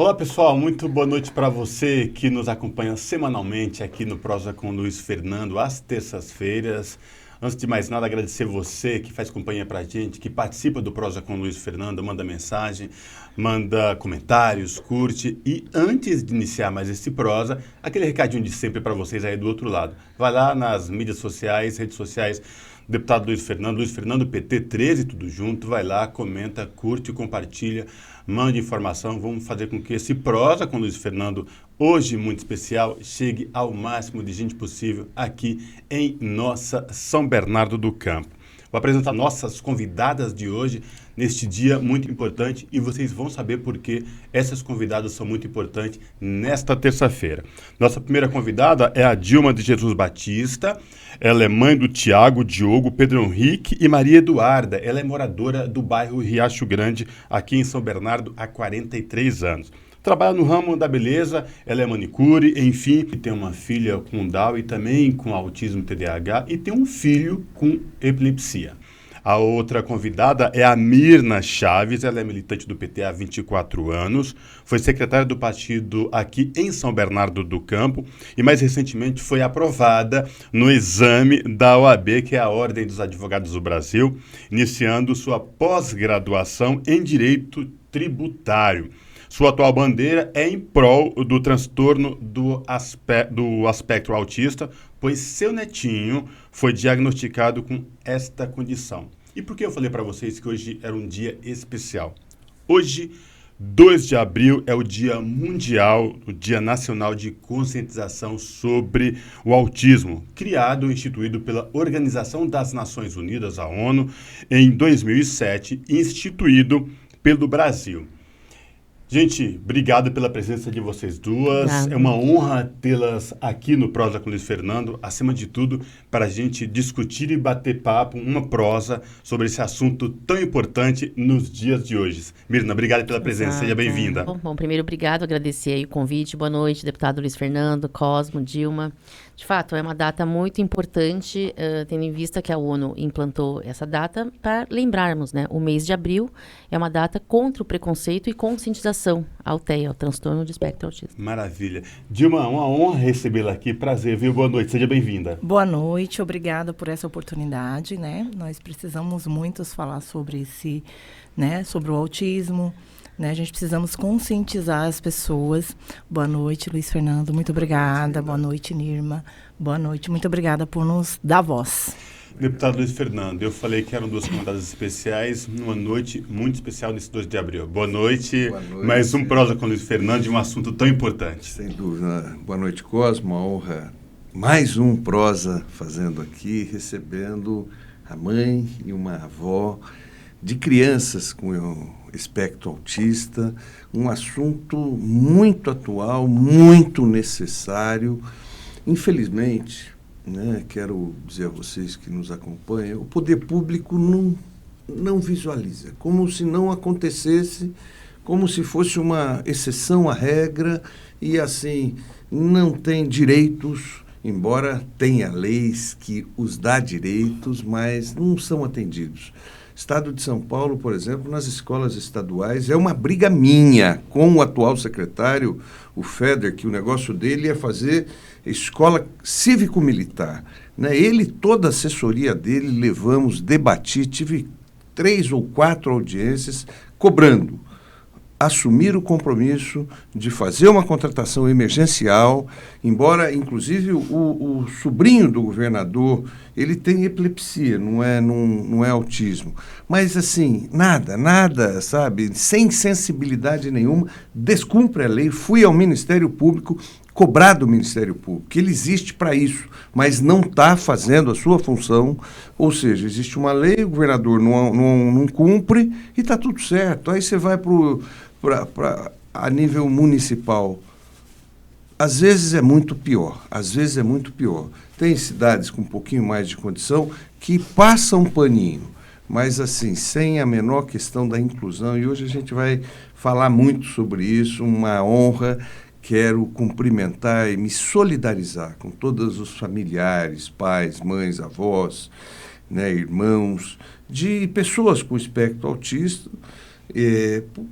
Olá pessoal, muito boa noite para você que nos acompanha semanalmente aqui no Prosa com Luiz Fernando, às terças-feiras. Antes de mais nada, agradecer você que faz companhia para a gente, que participa do Prosa com Luiz Fernando, manda mensagem, manda comentários, curte. E antes de iniciar mais esse Prosa, aquele recadinho de sempre para vocês aí do outro lado. Vai lá nas mídias sociais, redes sociais, deputado Luiz Fernando PT 13, tudo junto, vai lá, comenta, curte, compartilha, mande informação, vamos fazer com que esse Prosa com Luiz Fernando, hoje muito especial, chegue ao máximo de gente possível aqui em nossa São Bernardo do Campo. Vou apresentar nossas convidadas de hoje neste dia muito importante e vocês vão saber por que essas convidadas são muito importantes nesta terça-feira. Nossa primeira convidada é a Dilma de Jesus Batista. Ela é mãe do Tiago, Diogo, Pedro Henrique e Maria Eduarda. Ela é moradora do bairro Riacho Grande, aqui em São Bernardo, há 43 anos. Trabalha no ramo da beleza, ela é manicure, enfim, tem uma filha com Down e também com autismo TDAH e tem um filho com epilepsia. A outra convidada é a Mirna Chaves, ela é militante do PT há 24 anos, foi secretária do partido aqui em São Bernardo do Campo e mais recentemente foi aprovada no exame da OAB, que é a Ordem dos Advogados do Brasil, iniciando sua pós-graduação em Direito Tributário. Sua atual bandeira é em prol do transtorno do espectro autista, pois seu netinho foi diagnosticado com esta condição. E por que eu falei para vocês que hoje era um dia especial? Hoje, 2 de abril, é o Dia Mundial, o Dia Nacional de Conscientização sobre o Autismo, criado e instituído pela Organização das Nações Unidas, a ONU, em 2007, e instituído pelo Brasil. Gente, obrigado pela presença de vocês duas. Obrigada. É uma honra tê-las aqui no Prosa com Luiz Fernando, acima de tudo, para a gente discutir e bater papo, uma prosa sobre esse assunto tão importante nos dias de hoje. Mirna, obrigado pela presença, seja bem-vinda. Bom, primeiro, obrigado, agradecer aí o convite. Boa noite, deputado Luiz Fernando, Cosmo, Dilma. De fato, é uma data muito importante, tendo em vista que a ONU implantou essa data para lembrarmos, né? O mês de abril é uma data contra o preconceito e conscientização ao TEA, ao transtorno de espectro autista. Maravilha. Dilma, uma honra recebê-la aqui, prazer, viu? Boa noite, seja bem-vinda. Boa noite, obrigada por essa oportunidade, né? Nós precisamos muito falar sobre sobre o autismo, né? A gente precisamos conscientizar as pessoas. Boa noite, Luiz Fernando, muito obrigada. Boa noite, Nirma. Boa noite, muito obrigada por nos dar voz. Deputado Luiz Fernando, eu falei que eram 2 convidadas especiais numa noite muito especial nesse 2 de abril. Boa noite. Boa noite. Mais um Prosa com Luiz Fernando de um assunto tão importante. Sem dúvida. Boa noite, Cosmo. Uma honra. Mais um Prosa fazendo aqui, recebendo a mãe e uma avó de crianças com espectro autista, um assunto muito atual, muito necessário. Infelizmente, né, quero dizer a vocês que nos acompanham, o poder público não visualiza, como se não acontecesse, como se fosse uma exceção à regra e assim, não tem direitos, embora tenha leis que os dá direitos, mas não são atendidos. Estado de São Paulo, por exemplo, nas escolas estaduais, é uma briga minha com o atual secretário, o Feder, que o negócio dele é fazer escola cívico-militar. Né? Ele, toda a assessoria dele, levamos, debati, tive 3 ou 4 audiências cobrando. Assumir o compromisso de fazer uma contratação emergencial, embora, inclusive, o sobrinho do governador, ele tem epilepsia, não é autismo. Mas, assim, nada, sabe, sem sensibilidade nenhuma, descumpre a lei, fui ao Ministério Público, cobrar do Ministério Público, que ele existe para isso, mas não está fazendo a sua função, ou seja, existe uma lei, o governador não cumpre e está tudo certo. Aí você vai a nível municipal. Às vezes é muito pior. Tem cidades com um pouquinho mais de condição que passam um paninho, mas assim, sem a menor questão da inclusão, e hoje a gente vai falar muito sobre isso, uma honra. Quero cumprimentar e me solidarizar com todos os familiares, pais, mães, avós, né, irmãos, de pessoas com espectro autista,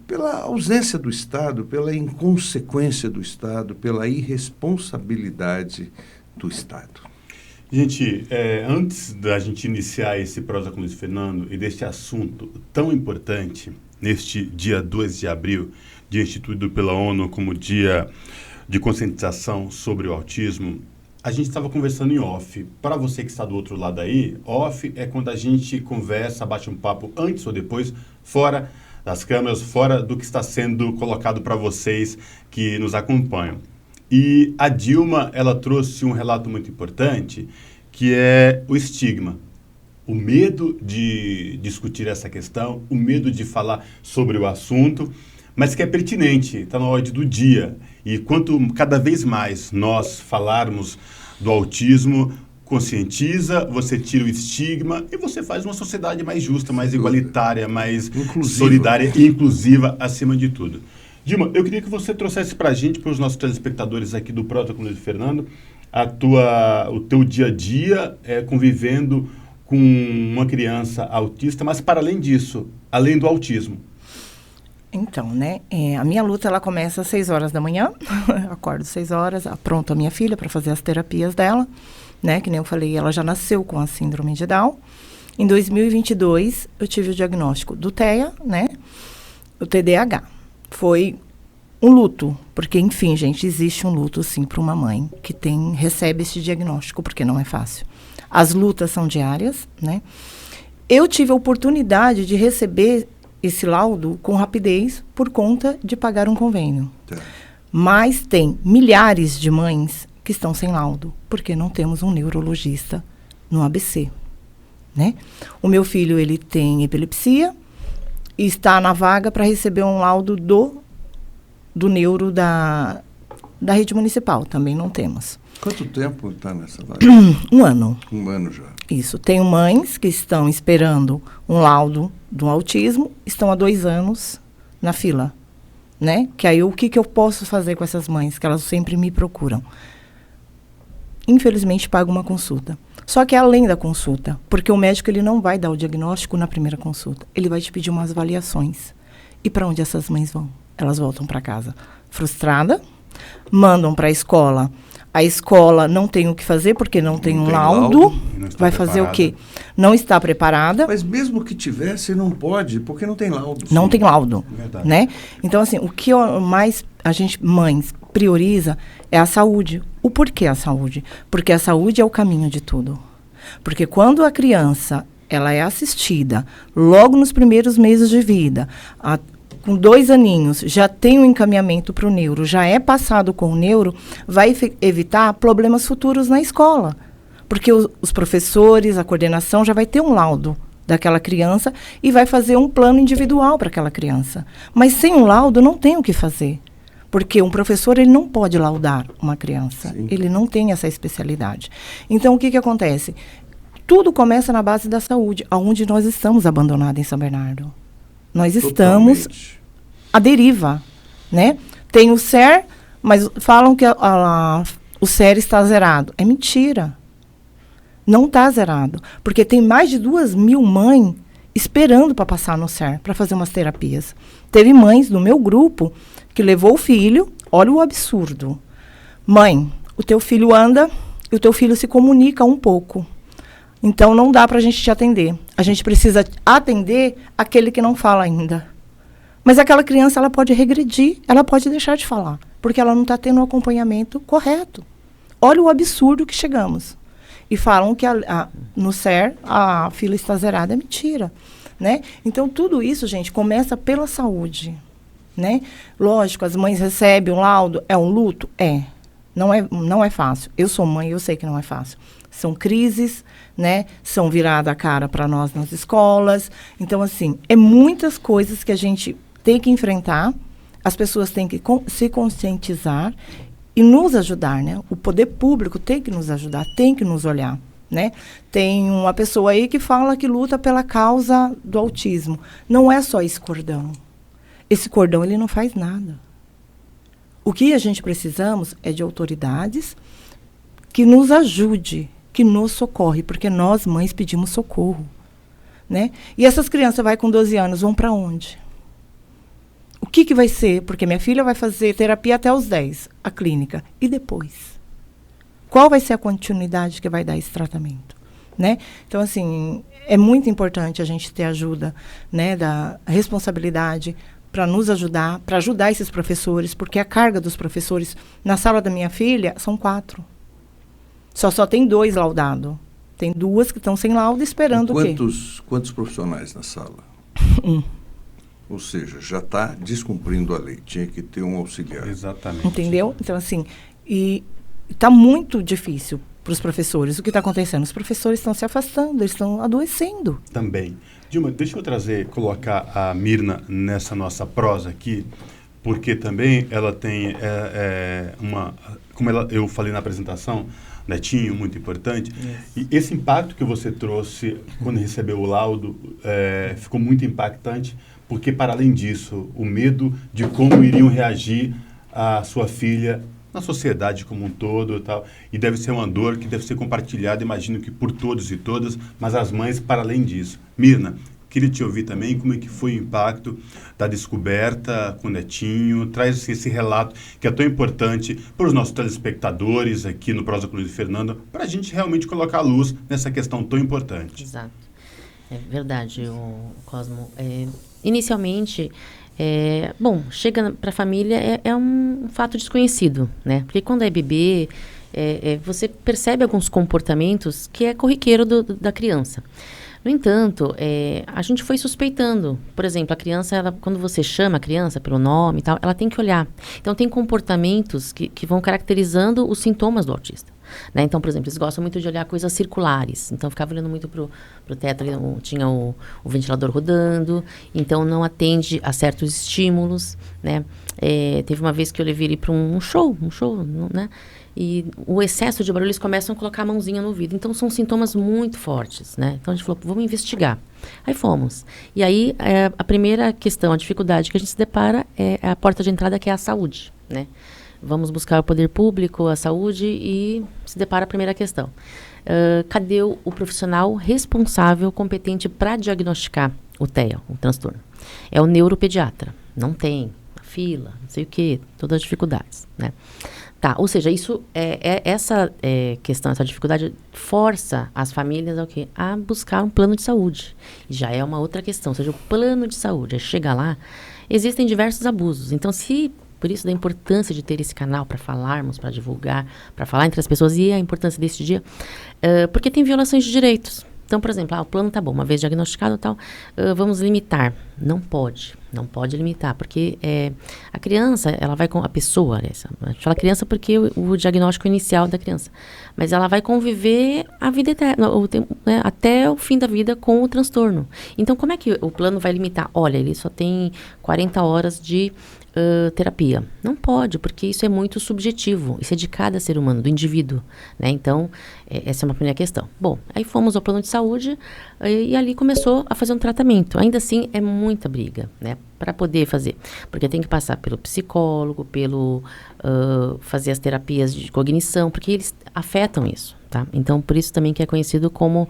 pela ausência do Estado, pela inconsequência do Estado, pela irresponsabilidade do Estado. Gente, antes da gente iniciar esse Prosa com Luiz Fernando e deste assunto tão importante, neste dia 2 de abril, dia instituído pela ONU como Dia de Conscientização sobre o Autismo, a gente estava conversando em off. Para você que está do outro lado aí, off é quando a gente conversa, bate um papo antes ou depois, fora das câmeras, fora do que está sendo colocado para vocês que nos acompanham. E a Dilma, ela trouxe um relato muito importante, que é o estigma. O medo de discutir essa questão, o medo de falar sobre o assunto, mas que é pertinente, está na ordem do dia. E quanto cada vez mais nós falarmos do autismo, conscientiza, você tira o estigma e você faz uma sociedade mais justa, mais igualitária, mais solidária e inclusiva acima de tudo. Dilma, eu queria que você trouxesse para a gente, para os nossos telespectadores aqui do Prosa com Luiz Fernando, o teu dia a dia convivendo com uma criança autista, mas para além disso, além do autismo. Então, né, a minha luta, ela começa às 6 horas da manhã, acordo às 6 horas, apronto a minha filha para fazer as terapias dela, né, que nem eu falei, ela já nasceu com a síndrome de Down. Em 2022, eu tive o diagnóstico do TEA, né, o TDAH. Foi um luto, porque, enfim, gente, existe um luto, sim, para uma mãe que recebe esse diagnóstico, porque não é fácil. As lutas são diárias, né. Eu tive a oportunidade de receber esse laudo com rapidez por conta de pagar um convênio. Tá. Mas tem milhares de mães que estão sem laudo, porque não temos um neurologista no ABC, né? O meu filho, ele tem epilepsia e está na vaga para receber um laudo do neuro da rede municipal. Também não temos. Quanto tempo está nessa vaga? 1 ano. 1 ano já. Isso. Tenho mães que estão esperando um laudo do autismo, estão há 2 anos na fila, né? Que aí o que eu posso fazer com essas mães? Que elas sempre me procuram. Infelizmente, pago uma consulta. Só que é além da consulta, porque o médico ele não vai dar o diagnóstico na primeira consulta. Ele vai te pedir umas avaliações. E para onde essas mães vão? Elas voltam para casa frustrada, mandam para a escola. A escola não tem o que fazer, porque não tem um laudo. Vai fazer o quê? Não está preparada. Mas mesmo que tivesse, não pode, porque não tem laudo. Não tem laudo, né? Então, assim, o que mais a gente, mães, prioriza é a saúde. O porquê a saúde? Porque a saúde é o caminho de tudo. Porque quando a criança, ela é assistida, logo nos primeiros meses de vida, com 2 aninhos, já tem um encaminhamento para o neuro, já é passado com o neuro, vai evitar problemas futuros na escola. Porque os professores, a coordenação já vai ter um laudo daquela criança e vai fazer um plano individual para aquela criança. Mas sem um laudo não tem o que fazer. Porque um professor, ele não pode laudar uma criança. Sim. Ele não tem essa especialidade. Então, o que acontece? Tudo começa na base da saúde, onde nós estamos abandonados em São Bernardo. Nós estamos à deriva, né? Tem o SER, mas falam que o SER está zerado. É mentira. Não está zerado. Porque tem mais de 2.000 mães esperando para passar no SER, para fazer umas terapias. Teve mães do meu grupo que levou o filho, olha o absurdo. Mãe, o teu filho anda e o teu filho se comunica um pouco. Então, não dá para a gente te atender. A gente precisa atender aquele que não fala ainda. Mas aquela criança, ela pode regredir, ela pode deixar de falar, porque ela não está tendo o acompanhamento correto. Olha o absurdo que chegamos. E falam que no SER a fila está zerada. É mentira, né? Então, tudo isso, gente, começa pela saúde, né? Lógico, as mães recebem um laudo, é um luto? É. Não é fácil. Eu sou mãe, eu sei que não é fácil. São crises, né? São virada a cara para nós nas escolas. Então, assim, é muitas coisas que a gente tem que enfrentar. As pessoas têm que se conscientizar e nos ajudar, né? O poder público tem que nos ajudar, tem que nos olhar, né? Tem uma pessoa aí que fala que luta pela causa do autismo. Não é só esse cordão. Esse cordão, ele não faz nada. O que a gente precisamos é de autoridades que nos ajude, que nos socorre, porque nós, mães, pedimos socorro, né? E essas crianças com 12 anos vão para onde? que vai ser? Porque minha filha vai fazer terapia até os 10, a clínica. E depois? Qual vai ser a continuidade que vai dar esse tratamento? Né? Então, assim, é muito importante a gente ter ajuda, né, da responsabilidade para nos ajudar, para ajudar esses professores, porque a carga dos professores na sala da minha filha são 4. Só tem 2 laudados. Tem 2 que estão sem laudo esperando o quê? Quantos profissionais na sala? Ou seja, já está descumprindo a lei. Tinha que ter um auxiliar. Exatamente. Entendeu? Então, assim, e está muito difícil para os professores. O que está acontecendo? Os professores estão se afastando, eles estão adoecendo. Também. Dilma, deixa eu colocar a Mirna nessa nossa prosa aqui, porque também ela tem como eu falei na apresentação, netinho, muito importante, e esse impacto que você trouxe quando recebeu o laudo ficou muito impactante, porque para além disso, o medo de como iriam reagir a sua filha na sociedade como um todo e tal, e deve ser uma dor que deve ser compartilhada, imagino que por todos e todas, mas as mães para além disso. Mirna, queria te ouvir também como é que foi o impacto da descoberta com o netinho, traz assim, esse relato que é tão importante para os nossos telespectadores aqui no Prosa com Luiz Fernando, para a gente realmente colocar a luz nessa questão tão importante. Exato. É verdade, Cosmo. Inicialmente, chega para a família é um fato desconhecido, né? Porque quando é bebê, você percebe alguns comportamentos que é corriqueiro da criança. No entanto, a gente foi suspeitando. Por exemplo, a criança, quando você chama a criança pelo nome e tal, ela tem que olhar. Então, tem comportamentos que vão caracterizando os sintomas do autista. Né? Então, por exemplo, eles gostam muito de olhar coisas circulares. Então, ficava olhando muito pro teto, ali, tinha o ventilador rodando. Então, não atende a certos estímulos, né? Teve uma vez que eu levei ele para um show, né? E o excesso de barulho, eles começam a colocar a mãozinha no ouvido. Então, são sintomas muito fortes, né? Então, a gente falou, vamos investigar. Aí fomos. E aí, a primeira questão, a dificuldade que a gente se depara é a porta de entrada, que é a saúde, né? Vamos buscar o poder público, a saúde, e se depara a primeira questão. Cadê o profissional responsável, competente para diagnosticar o TEA, o transtorno? É o neuropediatra. Não tem. Fila, não sei o quê, todas as dificuldades, né? Tá, ou seja, essa questão, essa dificuldade força as famílias a buscar um plano de saúde. E já é uma outra questão, ou seja, o plano de saúde, chega lá, existem diversos abusos. Então, por isso da importância de ter esse canal para falarmos, para divulgar, para falar entre as pessoas, e a importância desse dia, porque tem violações de direitos. Então, por exemplo, o plano tá bom, uma vez diagnosticado e tal, vamos limitar. Não pode limitar, porque a criança, ela vai com a pessoa, a gente fala criança porque o diagnóstico inicial da criança, mas ela vai conviver a vida eterna, até o fim da vida com o transtorno. Então, como é que o plano vai limitar? Olha, ele só tem 40 horas de terapia. Não pode, porque isso é muito subjetivo. Isso é de cada ser humano, do indivíduo, né? Então, essa é uma primeira questão. Bom, aí fomos ao plano de saúde e ali começou a fazer um tratamento. Ainda assim, é muita briga, né? Para poder fazer. Porque tem que passar pelo psicólogo, fazer as terapias de cognição, porque eles afetam isso, tá? Então, por isso também que é conhecido como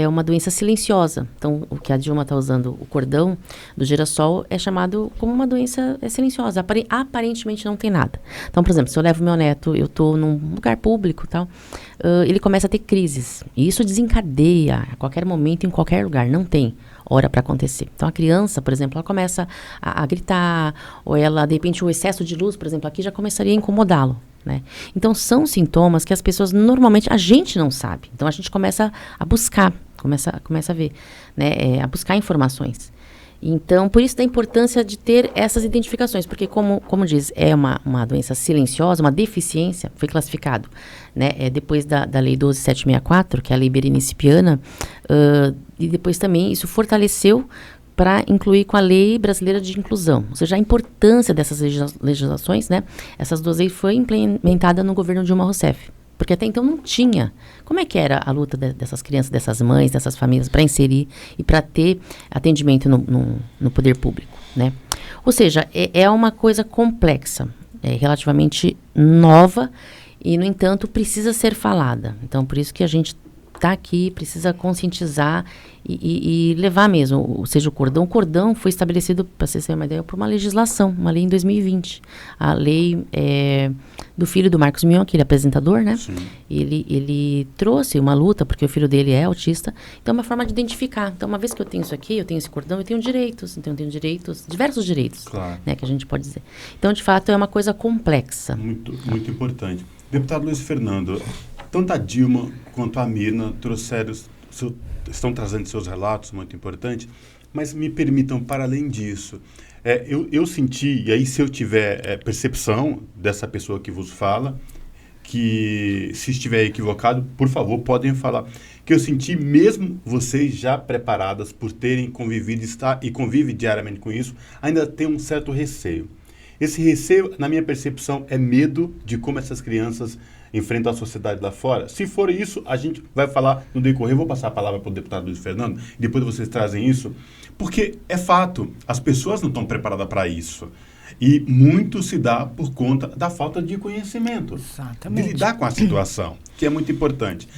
uma doença silenciosa. Então, o que a Dilma está usando, o cordão do girassol, é chamado como uma doença silenciosa. Aparentemente não tem nada. Então, por exemplo, se eu levo meu neto, eu estou num lugar público e tal, ele começa a ter crises. E isso desencadeia a qualquer momento, em qualquer lugar. Não tem hora para acontecer. Então, a criança, por exemplo, ela começa a gritar, ou ela, de repente, o excesso de luz, por exemplo, aqui já começaria a incomodá-lo, né? Então, são sintomas que as pessoas, normalmente, a gente não sabe. Então, a gente começa a buscar, começa a ver, né? A buscar informações. Então, por isso da importância de ter essas identificações, porque como diz, é uma doença silenciosa, uma deficiência, foi classificado, né? Depois da Lei 12.764, que é a Lei Berenice-Piana, e depois também isso fortaleceu para incluir com a Lei Brasileira de Inclusão. Ou seja, a importância dessas legislações, né? Essas duas leis foi implementada no governo Dilma Rousseff. Porque até então não tinha. Como é que era a luta dessas crianças, dessas mães, dessas famílias para inserir e para ter atendimento no poder público, né? Ou seja, é uma coisa complexa, relativamente nova e, no entanto, precisa ser falada. Então, por isso que a gente tá aqui, precisa conscientizar e levar mesmo, ou seja, o cordão. O cordão foi estabelecido, para vocês terem uma ideia, por uma legislação, uma lei em 2020. A lei do filho do Marcos Mion, aquele apresentador, né? Sim. Ele trouxe uma luta, porque o filho dele é autista. Então, é uma forma de identificar. Então, uma vez que eu tenho isso aqui, eu tenho esse cordão, eu tenho direitos. Então, eu tenho direitos, diversos direitos, Claro. né, que a gente pode dizer. Então, de fato, é uma coisa complexa. Muito, muito importante. Deputado Luiz Fernando, tanto a Dilma quanto a Mirna estão trazendo seus relatos, muito importante, mas me permitam, para além disso, eu senti, e aí se eu tiver percepção dessa pessoa que vos fala, que se estiver equivocado, por favor, podem falar, que eu senti mesmo vocês já preparadas por terem convivido e convivem diariamente com isso, ainda tem um certo receio. Esse receio, na minha percepção, é medo de como essas crianças enfrentam a sociedade lá fora. Se for isso, a gente vai falar no decorrer. Eu vou passar a palavra para o deputado Luiz Fernando, depois vocês trazem isso, porque é fato, as pessoas não estão preparadas para isso. E muito se dá por conta da falta de conhecimento. Exatamente. De lidar com a situação, que é muito importante.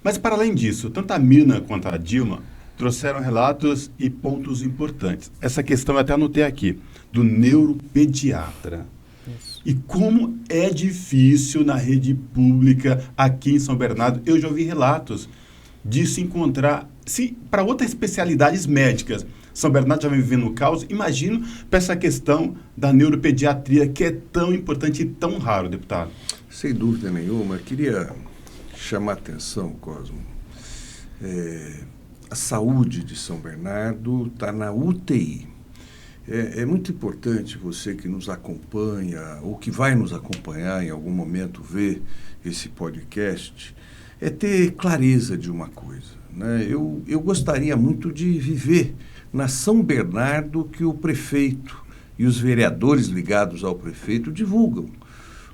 Mas, para além disso, tanto a Mirna quanto a Dilma trouxeram relatos e pontos importantes. Essa questão eu até anotei aqui, do neuropediatra. Isso. E como é difícil na rede pública aqui em São Bernardo, eu já ouvi relatos de se encontrar, para outras especialidades médicas, São Bernardo já vem vivendo o caos, imagino para essa questão da neuropediatria, que é tão importante e tão raro, deputado. Sem dúvida nenhuma, eu queria chamar a atenção, Cosmo. A saúde de São Bernardo está na UTI. É muito importante você que nos acompanha, ou que vai nos acompanhar em algum momento, ver esse podcast, ter clareza de uma coisa, né? Eu gostaria muito de viver na São Bernardo que o prefeito e os vereadores ligados ao prefeito divulgam.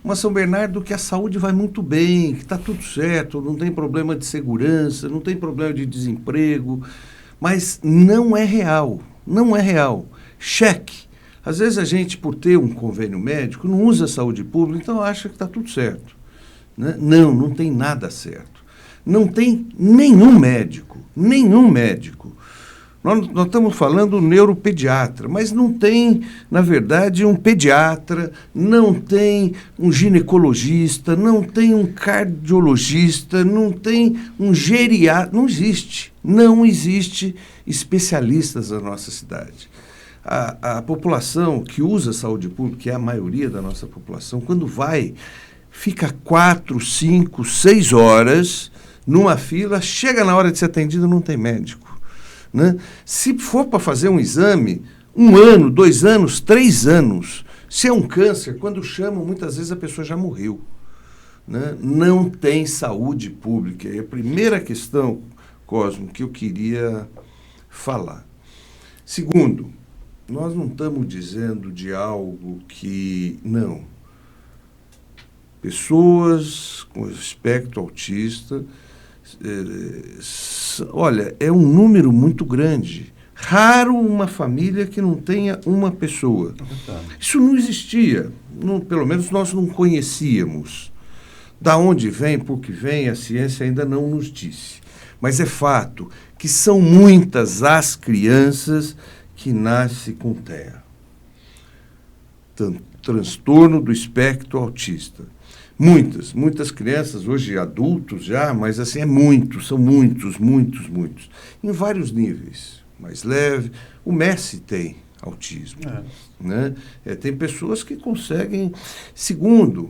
Uma São Bernardo que a saúde vai muito bem, que está tudo certo, não tem problema de segurança, não tem problema de desemprego, mas não é real, não é real. Cheque. Às vezes a gente, por ter um convênio médico, não usa a saúde pública, então acha que está tudo certo, né? Não tem nada certo. Não tem nenhum médico. Nós estamos falando neuropediatra, mas não tem, na verdade, um pediatra, não tem um ginecologista, não tem um cardiologista, não tem um geriatra, não existe especialistas na nossa cidade. A população que usa a saúde pública, que é a maioria da nossa população, quando fica 4, 5, 6 horas numa fila, chega na hora de ser atendido, não tem médico. Né? Se for para fazer um exame, 1 ano, 2 anos, 3 anos, se é um câncer, quando chamam, muitas vezes a pessoa já morreu. Né? Não tem saúde pública. É a primeira questão, Cosmo, que eu queria falar. Segundo, nós não estamos dizendo de algo que... Não. Pessoas com espectro autista... olha, é um número muito grande. Raro uma família que não tenha uma pessoa. Isso não existia. Pelo menos nós não conhecíamos. Da onde vem, por que vem, a ciência ainda não nos disse. Mas é fato que são muitas as crianças que nascem com TEA. Transtorno do espectro autista. Muitas crianças, hoje adultos já, mas assim, são muitos. Em vários níveis, mais leve. O Messi tem autismo. Né? Tem pessoas que conseguem... Segundo,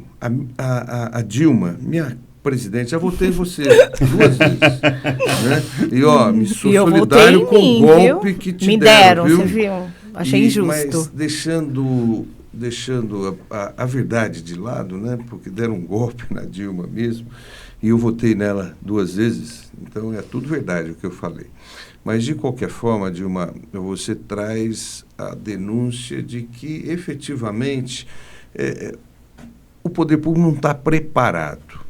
a Dilma, minha presidente, já votei em você 2 vezes. Né? E, me sou solidário com o golpe que te me deram, viu? Você viu? Achei injusto. Mas deixando a verdade de lado, né? Porque deram um golpe na Dilma mesmo, e eu votei nela 2 vezes, então é tudo verdade o que eu falei. Mas, de qualquer forma, Dilma, você traz a denúncia de que, efetivamente, o poder público não está preparado.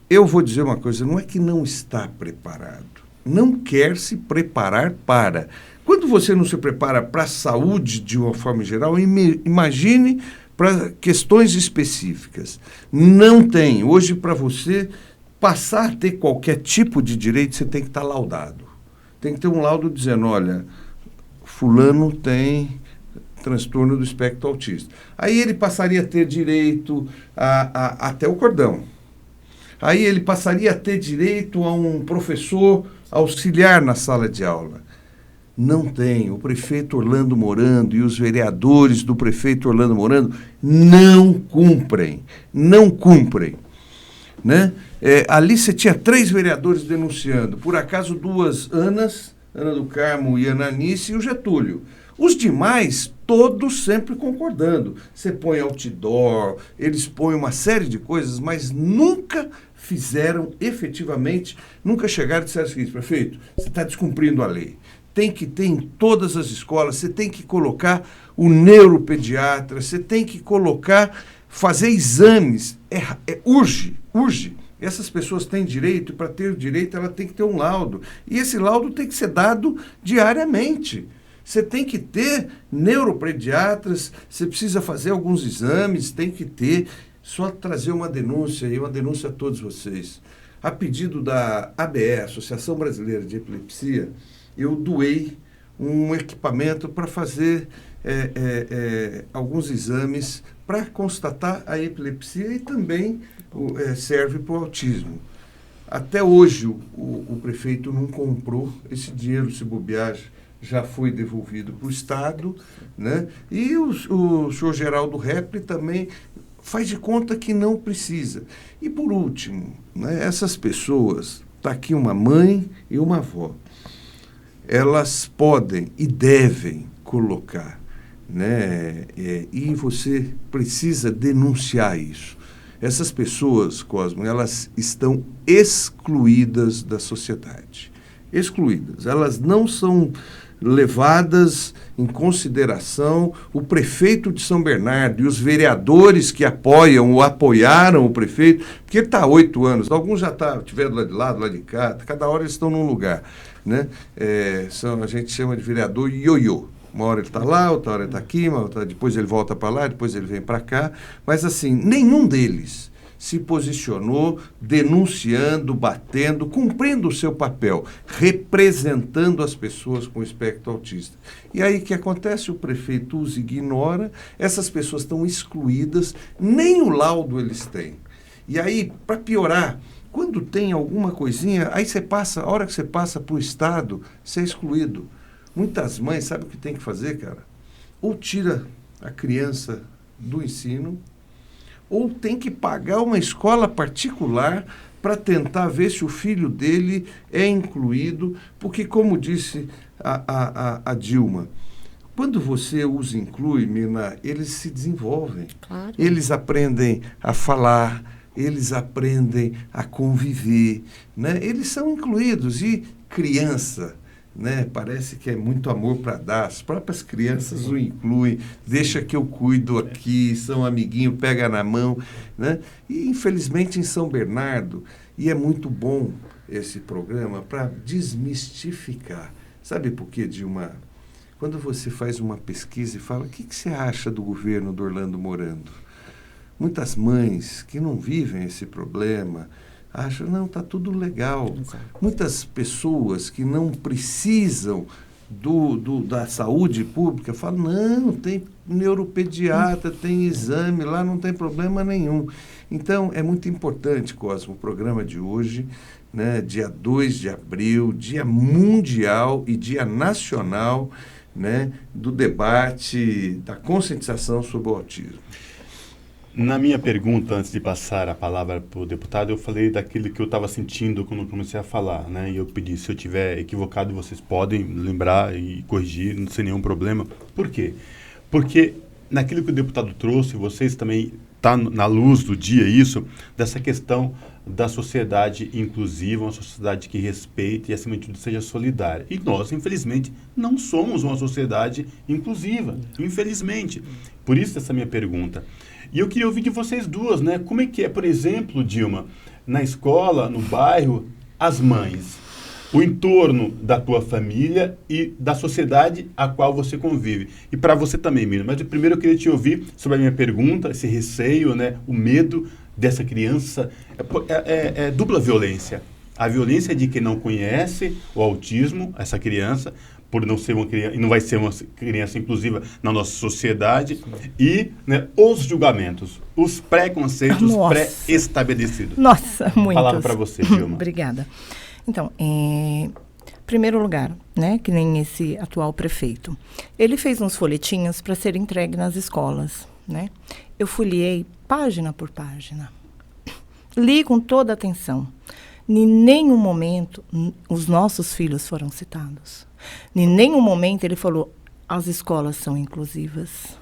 Eu vou dizer uma coisa, não é que não está preparado, não quer se preparar para... Quando você não se prepara para a saúde de uma forma geral, imagine para questões específicas. Não tem. Hoje, para você passar a ter qualquer tipo de direito, você tem que estar laudado. Tem que ter um laudo dizendo, olha, fulano tem transtorno do espectro autista. Aí ele passaria a ter direito até o cordão. Aí ele passaria a ter direito a um professor auxiliar na sala de aula. Não tem. O prefeito Orlando Morando e os vereadores do prefeito Orlando Morando não cumprem. Não cumprem. Né? Ali você tinha 3 vereadores denunciando. Por acaso 2 Anas, Ana do Carmo e Ana Anice, e o Getúlio. Os demais, todos sempre concordando. Você põe outdoor, eles põem uma série de coisas, mas nunca fizeram efetivamente, nunca chegaram e disseram o seguinte, prefeito, você está descumprindo a lei. Tem que ter em todas as escolas, você tem que colocar o neuropediatra, você tem que colocar, fazer exames, urge. Essas pessoas têm direito, e para ter o direito ela tem que ter um laudo. E esse laudo tem que ser dado diariamente. Você tem que ter neuropediatras, você precisa fazer alguns exames, tem que ter, só trazer uma denúncia a todos vocês. A pedido da ABE, Associação Brasileira de Epilepsia, eu doei um equipamento para fazer alguns exames para constatar a epilepsia e também serve para o autismo. Até hoje o prefeito não comprou esse dinheiro, se bobear, já foi devolvido para o Estado, né? E o senhor Geraldo Repli também faz de conta que não precisa. E por último, né, essas pessoas, está aqui uma mãe e uma avó, elas podem e devem colocar, né? E você precisa denunciar isso. Essas pessoas, Cosmo, elas estão excluídas da sociedade. Excluídas. Elas não são levadas em consideração. O prefeito de São Bernardo e os vereadores que apoiam ou apoiaram o prefeito, porque ele está há 8 anos, alguns já tiveram lá de lá, do lado de cá, cada hora eles estão num lugar, né? A gente chama de vereador ioiô. Uma hora ele está lá, outra hora ele está aqui, depois ele volta para lá, depois ele vem para cá, mas assim, nenhum deles se posicionou denunciando, batendo, cumprindo o seu papel, representando as pessoas com espectro autista. E aí o que acontece? O prefeito os ignora, essas pessoas estão excluídas, nem o laudo eles têm. E aí, para piorar, quando tem alguma coisinha, aí você passa, a hora que você passa para o Estado, você é excluído. Muitas mães, sabe o que tem que fazer, cara? Ou tira a criança do ensino, ou tem que pagar uma escola particular para tentar ver se o filho dele é incluído, porque, como disse a Dilma, quando você os inclui, Mirna, eles se desenvolvem. Claro. Eles aprendem a falar, eles aprendem a conviver, né? Eles são incluídos. E criança, né? Parece que é muito amor para dar. As próprias crianças o incluem, deixa que eu cuido aqui, são amiguinho, pega na mão, né? E infelizmente em São Bernardo, e é muito bom esse programa para desmistificar. Sabe por quê, Dilma? Quando você faz uma pesquisa e fala, o que você acha do governo do Orlando Morando? Muitas mães que não vivem esse problema acham, não, está tudo legal. Exato. Muitas pessoas que não precisam da saúde pública falam, não, tem neuropediatra, tem exame, lá não tem problema nenhum. Então, é muito importante, Cosmo, o programa de hoje, né, dia 2 de abril, dia mundial e dia nacional, né, do debate, da conscientização sobre o autismo. Na minha pergunta, antes de passar a palavra para o deputado, eu falei daquilo que eu estava sentindo quando comecei a falar, né? E eu pedi, se eu estiver equivocado, vocês podem lembrar e corrigir, não sem nenhum problema. Por quê? Porque naquilo que o deputado trouxe, vocês também está na luz do dia isso, dessa questão da sociedade inclusiva, uma sociedade que respeite e, acima de tudo, seja solidária. E nós, infelizmente, não somos uma sociedade inclusiva, infelizmente. Por isso essa minha pergunta. E eu queria ouvir de vocês duas, né? Como é que é, por exemplo, Dilma, na escola, no bairro, as mães, o entorno da tua família e da sociedade a qual você convive. E para você também, Miriam. Mas primeiro eu queria te ouvir sobre a minha pergunta, esse receio, né? O medo dessa criança? É dupla violência. A violência de quem não conhece o autismo, essa criança, por não ser uma criança, e não vai ser uma criança inclusiva na nossa sociedade, e, né, os julgamentos, os preconceitos pré-estabelecidos. Nossa, muitos. Palavra para você, Dilma. Obrigada. Então, em primeiro lugar, né, que nem esse atual prefeito, ele fez uns folhetinhos para ser entregue nas escolas, né? Eu folheei página por página. Li com toda atenção. Em nenhum momento os nossos filhos foram citados. Em nenhum momento ele falou, as escolas são inclusivas.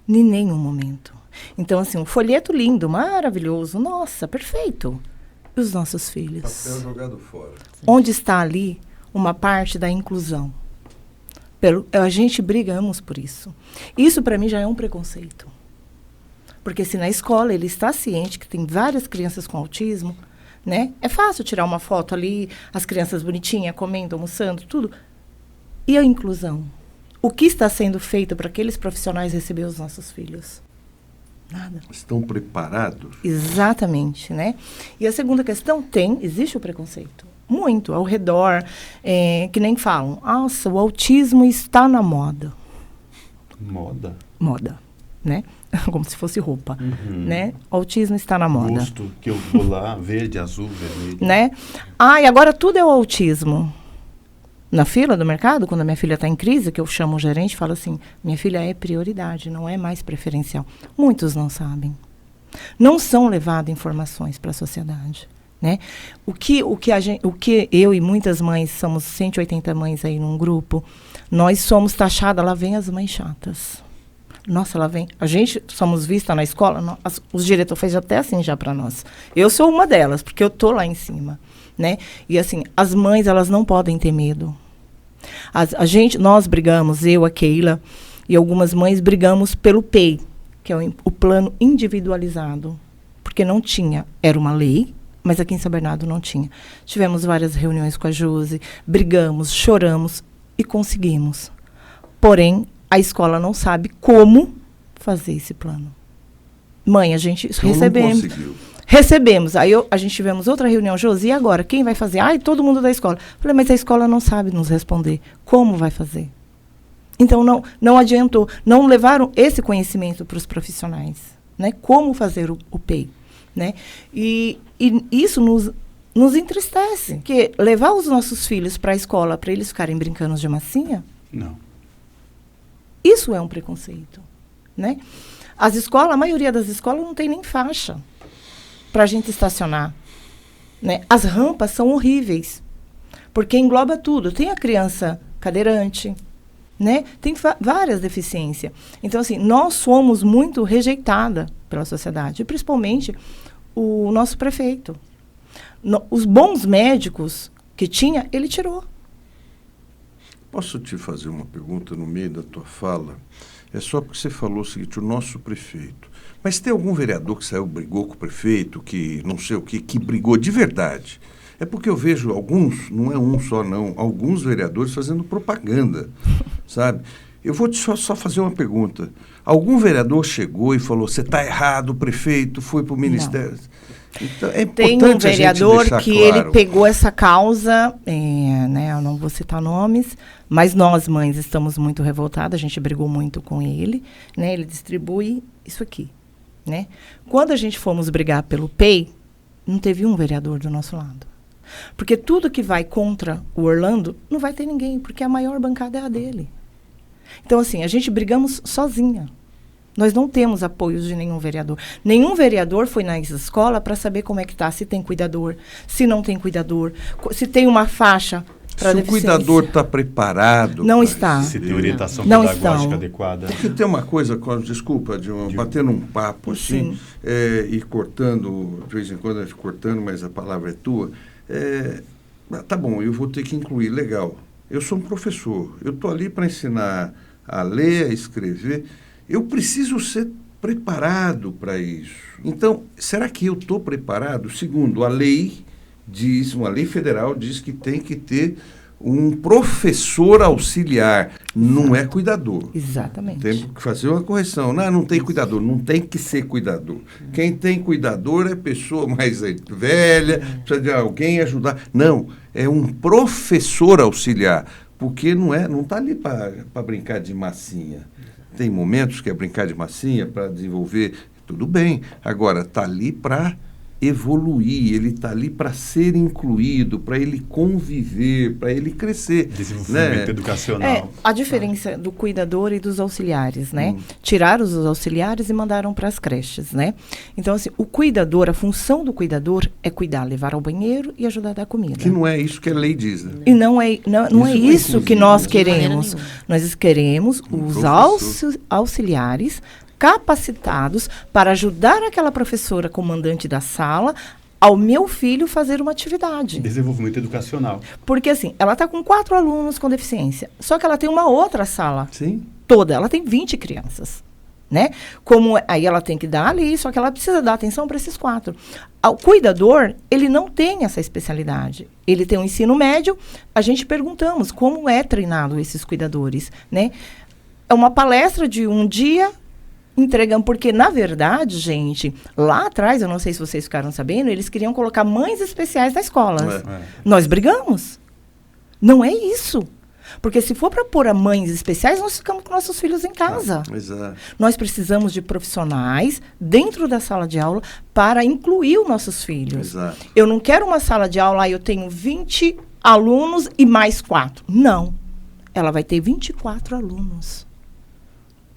Em nenhum momento. Então, assim, um folheto lindo, maravilhoso, nossa, perfeito. E os nossos filhos? Papel jogado fora. Onde está ali uma parte da inclusão? A gente brigamos por isso. Isso, para mim, já é um preconceito. Porque se na escola ele está ciente que tem várias crianças com autismo, né? É fácil tirar uma foto ali, as crianças bonitinhas, comendo, almoçando, tudo. E a inclusão? O que está sendo feito para aqueles profissionais receber os nossos filhos? Nada. Estão preparados? Exatamente, né? E a segunda questão, existe o preconceito. Muito, ao redor, que nem falam, nossa, o autismo está na moda. Moda? Moda, né? Como se fosse roupa, né? O autismo está na moda. Gosto, que eu vou lá, verde, azul, vermelho. Né? E agora tudo é o autismo. Na fila do mercado, quando a minha filha está em crise, que eu chamo o gerente e falo assim, minha filha é prioridade, não é mais preferencial. Muitos não sabem. Não são levadas informações para a sociedade. Né? O que eu e muitas mães, somos 180 mães aí num grupo, nós somos taxadas, lá vem as mães chatas. Nossa, lá vem. A gente somos vistas na escola, os diretores fazem até assim já para nós. Eu sou uma delas, porque eu tô lá em cima, né? E assim, as mães, elas não podem ter medo. Nós brigamos, eu, a Keila e algumas mães brigamos pelo PEI, que é o plano individualizado, porque não tinha, era uma lei, mas aqui em São Bernardo não tinha. Tivemos várias reuniões com a Josi, brigamos, choramos e conseguimos. Porém, a escola não sabe como fazer esse plano. Mãe, a gente recebemos. Recebemos. Aí a gente tivemos outra reunião, Josi, e agora? Quem vai fazer? Todo mundo da escola. Falei, mas a escola não sabe nos responder. Como vai fazer? Então, não adiantou. Não levaram esse conhecimento para os profissionais. Né? Como fazer o PEI. Né? E isso nos entristece. Porque levar os nossos filhos para a escola para eles ficarem brincando de massinha? Não. Isso é um preconceito, né? A maioria das escolas não tem nem faixa para a gente estacionar, né? As rampas são horríveis, porque engloba tudo. Tem a criança cadeirante, né? Tem várias deficiências. Então, assim, nós somos muito rejeitada pela sociedade, principalmente o nosso prefeito. Os bons médicos que tinha, ele tirou. Posso te fazer uma pergunta no meio da tua fala? É só porque você falou o seguinte, o nosso prefeito. Mas tem algum vereador que brigou com o prefeito, que não sei o quê, que brigou de verdade? É porque eu vejo alguns, não é um só não, alguns vereadores fazendo propaganda, sabe? Eu vou só fazer uma pergunta. Algum vereador chegou e falou, você está errado, o prefeito foi para o ministério... Então, é tem um vereador que ele pegou essa causa, né, eu não vou citar nomes, mas nós, mães, estamos muito revoltadas, a gente brigou muito com ele, né, ele distribui isso aqui. Né? Quando a gente fomos brigar pelo PEI, não teve um vereador do nosso lado. Porque tudo que vai contra o Orlando, não vai ter ninguém, porque a maior bancada é a dele. Então, assim, a gente brigamos sozinha. Nós não temos apoios de nenhum vereador. Nenhum vereador foi na escola para saber como é que está, se tem cuidador, se não tem cuidador, se tem uma faixa para deficiência. Se o cuidador está preparado... Não está. Se tem orientação não pedagógica estão. adequada. Porque tem uma coisa, desculpa, batendo um papo assim, e cortando, de vez em quando eu fico cortando, mas a palavra é tua. Tá bom, eu vou ter que incluir, legal. Eu sou um professor, eu estou ali para ensinar a ler, a escrever... Eu preciso ser preparado para isso. Então, será que eu estou preparado? Segundo, a lei diz, uma lei federal diz que tem que ter um professor auxiliar. não é cuidador. Exatamente. Tem que fazer uma correção. Não tem cuidador, não tem que ser cuidador. Quem tem cuidador é pessoa mais velha, precisa de alguém ajudar. Não, é um professor auxiliar, porque não está ali para brincar de massinha. Tem momentos que é brincar de massinha para desenvolver, tudo bem. Agora, está ali para evoluir, ele está ali para ser incluído, para ele conviver, para ele crescer. Desenvolvimento educacional. A diferença do cuidador e dos auxiliares, né? Tiraram os auxiliares e mandaram para as creches, né? Então, assim, o cuidador, a função do cuidador é cuidar, levar ao banheiro e ajudar a dar comida. Que não é isso que a lei diz, né? E não é isso que nós queremos. Nós queremos os auxiliares capacitados para ajudar aquela professora comandante da sala ao meu filho fazer uma atividade. Desenvolvimento educacional. Porque assim, ela está com 4 alunos com deficiência, só que ela tem uma outra sala. Sim. Toda, ela tem 20 crianças, né? Aí ela tem que dar ali, só que ela precisa dar atenção para esses 4. O cuidador, ele não tem essa especialidade. Ele tem um ensino médio, a gente perguntamos como é treinado esses cuidadores, né? É uma palestra de um dia, entregamos, porque, na verdade, gente, lá atrás, eu não sei se vocês ficaram sabendo, eles queriam colocar mães especiais nas escolas. Nós brigamos. Não é isso. Porque se for para pôr a mães especiais, nós ficamos com nossos filhos em casa. Exato. Nós precisamos de profissionais dentro da sala de aula para incluir os nossos filhos. Exato. Eu não quero uma sala de aula, eu tenho 20 alunos e mais 4. Não. Ela vai ter 24 alunos.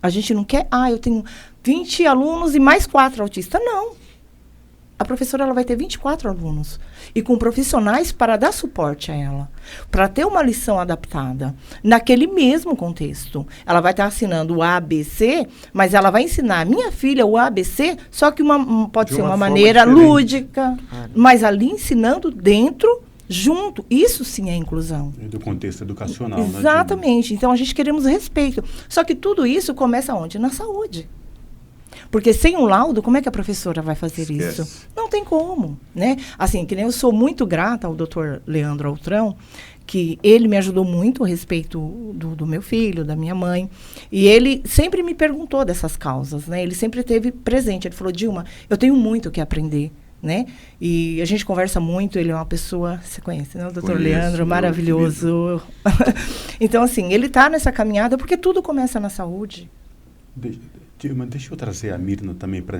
A gente não quer, eu tenho 20 alunos e mais 4 autistas. Não. A professora ela vai ter 24 alunos. E com profissionais para dar suporte a ela. Para ter uma lição adaptada. Naquele mesmo contexto. Ela vai estar ensinando o ABC, mas ela vai ensinar a minha filha o ABC, só que pode ser uma maneira lúdica. Mas ali ensinando dentro, junto. Isso sim é inclusão. Do contexto educacional. Exatamente. Então, a gente queremos respeito. Só que tudo isso começa onde? Na saúde. Porque sem um laudo, como é que a professora vai fazer isso? Não tem como, né? Assim, que nem eu sou muito grata ao Dr. Leandro Altrão, que ele me ajudou muito a respeito do meu filho, da minha mãe. E ele sempre me perguntou dessas causas, né? Ele sempre esteve presente. Ele falou, Dilma, eu tenho muito o que aprender. Né? E a gente conversa muito, ele é uma pessoa, você conhece, né? O doutor Leandro, maravilhoso. Então, assim, ele está nessa caminhada porque tudo começa na saúde. Dilma, deixa eu trazer a Mirna também para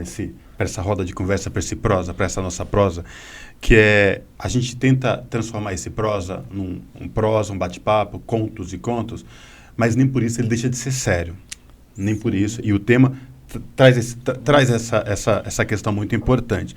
essa roda de conversa, para essa nossa prosa, que é, a gente tenta transformar esse prosa num prosa, um bate-papo, contos e contos, mas nem por isso ele deixa de ser sério. Nem por isso. E o tema traz essa questão muito importante.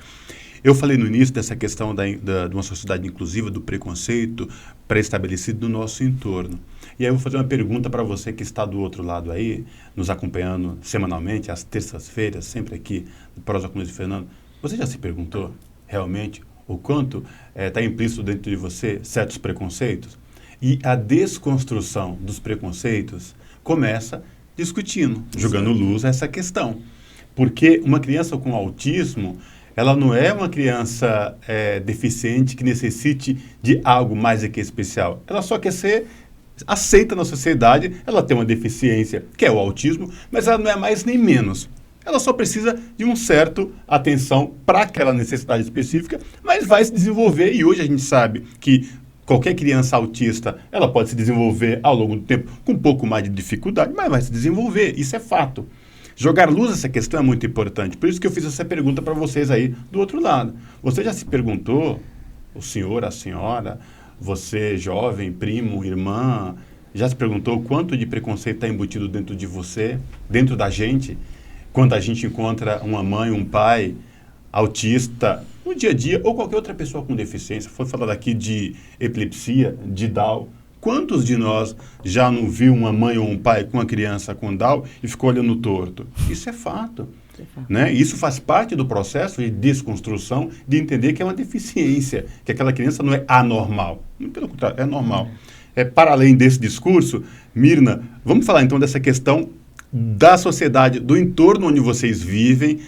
Eu falei no início dessa questão de uma sociedade inclusiva, do preconceito pré-estabelecido no nosso entorno. E aí eu vou fazer uma pergunta para você que está do outro lado aí, nos acompanhando semanalmente, às terças-feiras, sempre aqui no Prosa com Luiz Fernando. Você já se perguntou realmente o quanto está implícito dentro de você certos preconceitos? E a desconstrução dos preconceitos começa discutindo, jogando luz a essa questão. Porque uma criança com autismo, ela não é uma criança deficiente que necessite de algo mais do que especial. Ela só quer ser aceita na sociedade, ela tem uma deficiência, que é o autismo, mas ela não é mais nem menos. Ela só precisa de um certo atenção para aquela necessidade específica, mas vai se desenvolver, e hoje a gente sabe que qualquer criança autista, ela pode se desenvolver ao longo do tempo com um pouco mais de dificuldade, mas vai se desenvolver, isso é fato. Jogar luz essa questão é muito importante. Por isso que eu fiz essa pergunta para vocês aí do outro lado. Você já se perguntou, o senhor, a senhora, você jovem, primo, irmã, já se perguntou quanto de preconceito está embutido dentro de você, dentro da gente, quando a gente encontra uma mãe, um pai autista no dia a dia, ou qualquer outra pessoa com deficiência? Foi falado aqui de epilepsia, de Down. Quantos de nós já não viu uma mãe ou um pai com uma criança com Down e ficou olhando torto? Isso é fato. Né? Isso faz parte do processo de desconstrução, de entender que é uma deficiência, que aquela criança não é anormal. Pelo contrário, é normal. Para além desse discurso, Mirna, vamos falar então dessa questão da sociedade, do entorno onde vocês vivem,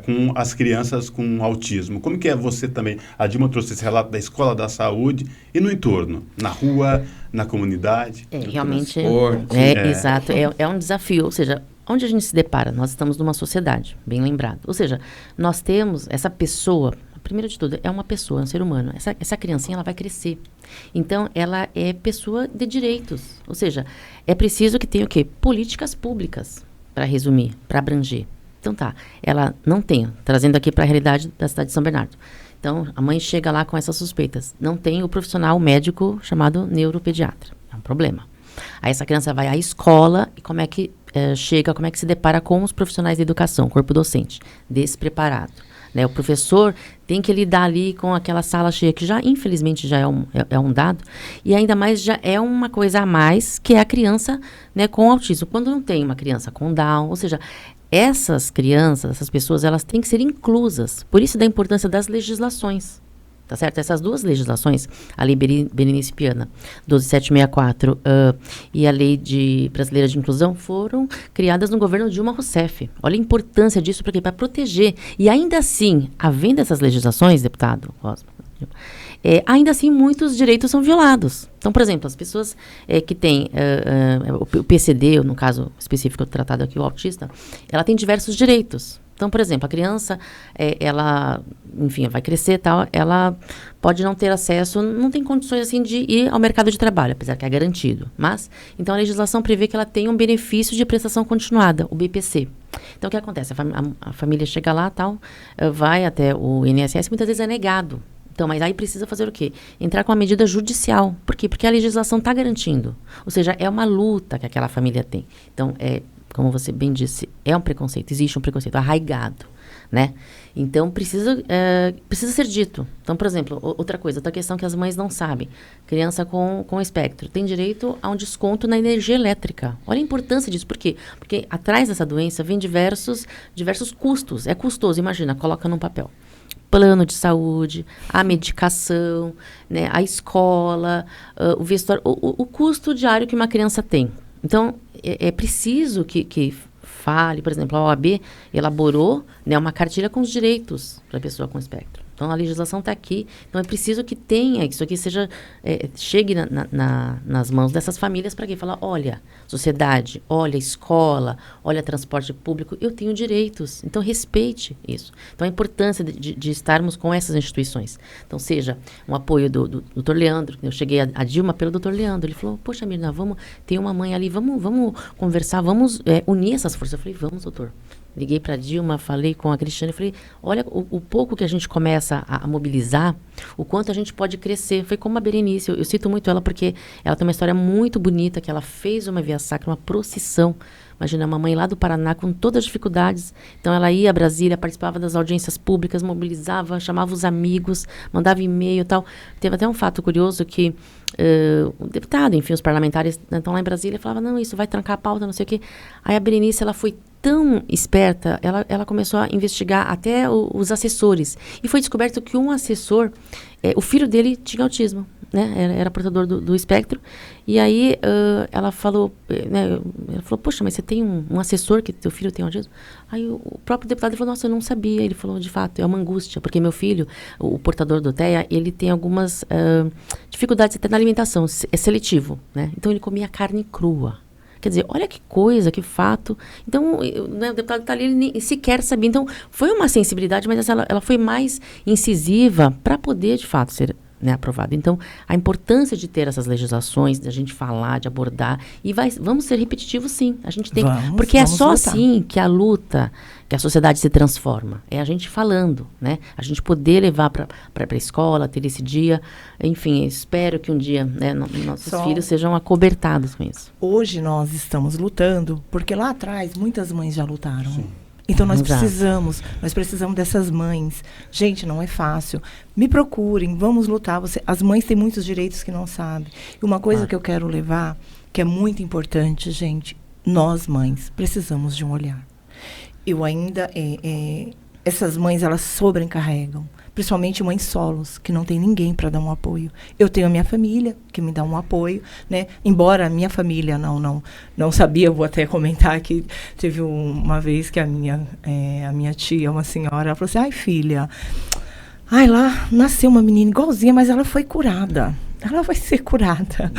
com as crianças com autismo. Como que é você também? A Dilma trouxe esse relato da escola da saúde e no entorno, na rua, na comunidade. Realmente, transporte. Exato, é um desafio, ou seja, onde a gente se depara? Nós estamos numa sociedade, bem lembrado. Ou seja, nós temos essa pessoa, primeiro de tudo, é uma pessoa, é um ser humano. Essa criancinha, ela vai crescer. Então, ela é pessoa de direitos. Ou seja, é preciso que tenha o quê? Políticas públicas, para resumir, para abranger. Então tá, ela não tem, trazendo aqui para a realidade da cidade de São Bernardo. Então, a mãe chega lá com essas suspeitas. Não tem o profissional médico chamado neuropediatra. É um problema. Aí essa criança vai à escola e como é que como é que se depara com os profissionais de educação, corpo docente, despreparado. Né? O professor tem que lidar ali com aquela sala cheia, que já, infelizmente, já é um dado. E ainda mais já é uma coisa a mais, que é a criança, né, com autismo. Quando não tem uma criança com Down, ou seja, essas crianças, essas pessoas, elas têm que ser inclusas. Por isso da importância das legislações. Tá certo? Essas duas legislações, a Lei Berenice-Piana, 12764, e a Lei Brasileira de Inclusão, foram criadas no governo Dilma Rousseff. Olha a importância disso para quê? Para proteger. E ainda assim, havendo essas legislações, deputado Cosmo, ainda assim muitos direitos são violados. Então, por exemplo, as pessoas que têm o PCD, no caso específico tratado aqui, o autista, ela tem diversos direitos. Então, por exemplo, a criança, ela, enfim, vai crescer e tal, ela pode não ter acesso, não tem condições, assim, de ir ao mercado de trabalho, apesar que é garantido. Mas, então, a legislação prevê que ela tenha um benefício de prestação continuada, o BPC. Então, o que acontece? A família chega lá, tal, vai até o INSS, muitas vezes é negado. Então, mas aí precisa fazer o quê? Entrar com uma medida judicial. Por quê? Porque a legislação está garantindo. Ou seja, é uma luta que aquela família tem. Então, como você bem disse, é um preconceito, existe um preconceito arraigado, né? Então, precisa ser dito. Então, por exemplo, outra questão que as mães não sabem. Criança com espectro tem direito a um desconto na energia elétrica. Olha a importância disso. Por quê? Porque atrás dessa doença vem diversos custos. É custoso, imagina, coloca num papel. Plano de saúde, a medicação, né, a escola, o vestuário, o custo diário que uma criança tem. Então, é preciso que fale, por exemplo, a OAB elaborou, né, uma cartilha com os direitos para a pessoa com espectro. Então, a legislação está aqui. Então, é preciso que tenha, isso aqui chegue nas mãos dessas famílias para quê? Falar, olha, sociedade, olha, escola, olha, transporte público, eu tenho direitos. Então, respeite isso. Então, a importância de estarmos com essas instituições. Então, seja um apoio do Dr. Leandro. Eu cheguei a Dilma pelo Dr. Leandro. Ele falou, poxa, Mirna, tem uma mãe ali, vamos conversar, vamos unir essas forças. Eu falei, vamos, doutor. Liguei para a Dilma, falei com a Cristiane, falei, olha o pouco que a gente começa a mobilizar, o quanto a gente pode crescer. Foi como a Berenice, eu cito muito ela porque ela tem uma história muito bonita, que ela fez uma via sacra, uma procissão. Imagina, uma mãe lá do Paraná com todas as dificuldades. Então, ela ia a Brasília, participava das audiências públicas, mobilizava, chamava os amigos, mandava e-mail e tal. Teve até um fato curioso que o deputado, enfim, os parlamentares estão lá em Brasília e falavam, não, isso vai trancar a pauta, não sei o quê. Aí a Berenice, ela foi tão esperta, ela começou a investigar até os assessores. E foi descoberto que um assessor, o filho dele tinha autismo, né? Era portador do espectro. E aí ela falou, poxa, mas você tem um assessor que teu filho tem autismo? Aí o próprio deputado falou, nossa, eu não sabia. Ele falou, de fato, é uma angústia, porque meu filho, o portador do TEA, ele tem algumas dificuldades até na alimentação, é seletivo, né? Então ele comia carne crua. Quer dizer, olha que coisa, que fato. Então, o deputado está ali, ele nem sequer sabia. Então, foi uma sensibilidade, mas ela foi mais incisiva para poder, de fato, ser, né, aprovado. Então, a importância de ter essas legislações, de a gente falar, de abordar, e vamos ser repetitivos, sim. A gente tem, porque é só lutar. Assim que a luta, que a sociedade se transforma. É a gente falando, né? A gente poder levar para a escola, ter esse dia. Enfim, espero que um dia, né, nossos filhos sejam acobertados com isso. Hoje nós estamos lutando, porque lá atrás muitas mães já lutaram. Sim. Então, nós precisamos dessas mães. Gente, não é fácil. Me procurem, vamos lutar. As mães têm muitos direitos que não sabem. E uma coisa que eu quero levar, que é muito importante, gente, nós mães precisamos de um olhar. Eu ainda, essas mães, elas sobrecarregam. Principalmente mães solos, que não tem ninguém para dar um apoio. Eu tenho a minha família, que me dá um apoio, né? Embora a minha família não sabia, eu vou até comentar que teve uma vez que a minha tia, uma senhora, ela falou assim, ai, filha, lá nasceu uma menina igualzinha, mas ela foi curada. Ela vai ser curada.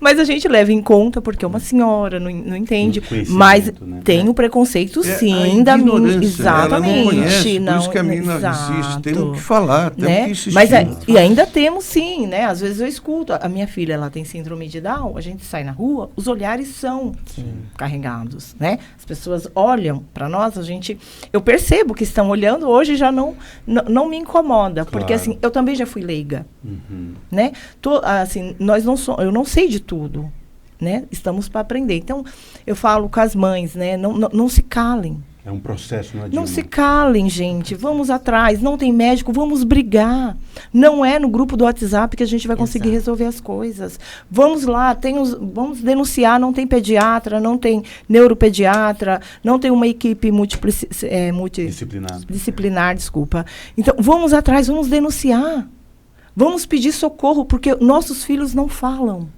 Mas a gente leva em conta, porque é uma senhora, não entende. Mas né? tem o preconceito, sim, da minha. Exatamente. Ela não conhece, por isso que a menina insiste. Temos que falar, temos que insistir. Mas e ainda temos, sim, né? Às vezes eu escuto. A minha filha, ela tem síndrome de Down, a gente sai na rua, os olhares são carregados, né? As pessoas olham para nós, eu percebo que estão olhando, hoje já não me incomoda, porque assim, eu também já fui leiga, né? Assim, eu não sei de tudo, né? Estamos para aprender. Então, eu falo com as mães, né? Não se calem. É um processo, não é? Não se calem, gente. Vamos atrás. Não tem médico, vamos brigar. Não é no grupo do WhatsApp que a gente vai conseguir resolver as coisas. Vamos lá, vamos denunciar. Não tem pediatra, não tem neuropediatra, não tem uma equipe multidisciplinar, desculpa. Então, vamos atrás, vamos denunciar. Vamos pedir socorro, porque nossos filhos não falam.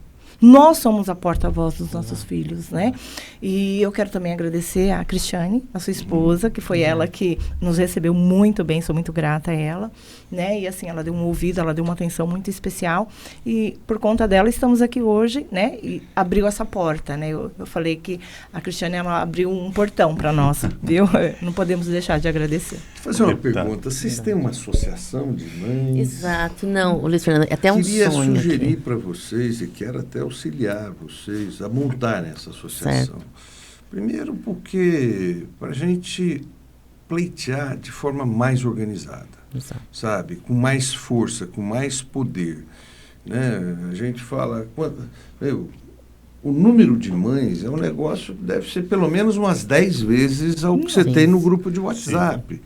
Nós somos a porta-voz dos nossos filhos, né? E eu quero também agradecer a Cristiane, a sua esposa, que foi ela que nos recebeu muito bem, sou muito grata a ela, né? E assim, ela deu um ouvido, ela deu uma atenção muito especial. E por conta dela estamos aqui hoje, né? E abriu essa porta, né? Eu falei que a Cristiane, ela abriu um portão para nós, viu? Não podemos deixar de agradecer. Vou fazer uma pergunta. Vocês têm uma associação de mães? Exato. Não, Luiz Fernando, é até um sonho. Queria sugerir para vocês, e quero até auxiliar vocês a montarem essa associação. Certo. Primeiro porque para a gente pleitear de forma mais organizada, sabe? Com mais força, com mais poder. Né? A gente fala... o número de mães é um negócio que deve ser pelo menos umas 10 vezes ao que você tem no grupo de WhatsApp.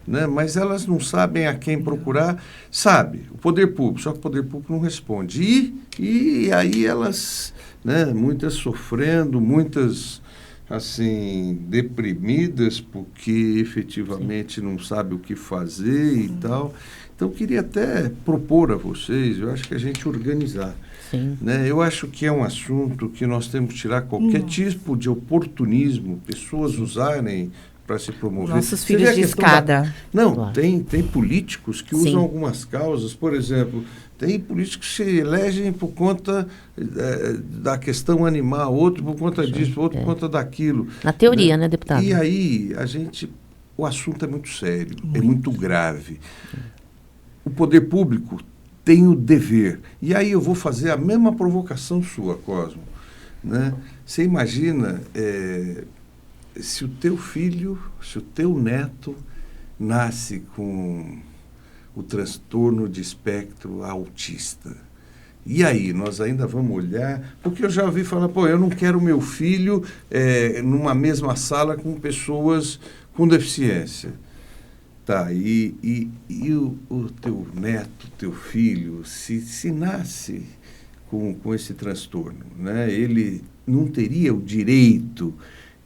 Né? Mas elas não sabem a quem procurar. Sabe, o poder público, só que o poder público não responde. E aí elas, né, muitas sofrendo, muitas assim, deprimidas porque efetivamente não sabe o que fazer e tal. Então, eu queria até propor a vocês, eu acho que a gente organizar. Né? Eu acho que é um assunto que nós temos que tirar qualquer tipo de oportunismo, pessoas usarem para se promover. Nossos filhos de escada. Não, tem políticos que usam algumas causas, por exemplo, tem políticos que se elegem por conta da questão animal, outro por conta disso, outro por conta daquilo. Na teoria, né, deputado? E aí, o assunto é muito sério, é muito grave. O poder público tem o dever. E aí eu vou fazer a mesma provocação sua, Cosmo. Né? Você imagina se o teu filho, se o teu neto nasce com o transtorno de espectro autista. E aí, nós ainda vamos olhar... Porque eu já ouvi falar, eu não quero meu filho numa mesma sala com pessoas com deficiência. Tá, e o teu neto, teu filho, se nasce com esse transtorno, né? Ele não teria o direito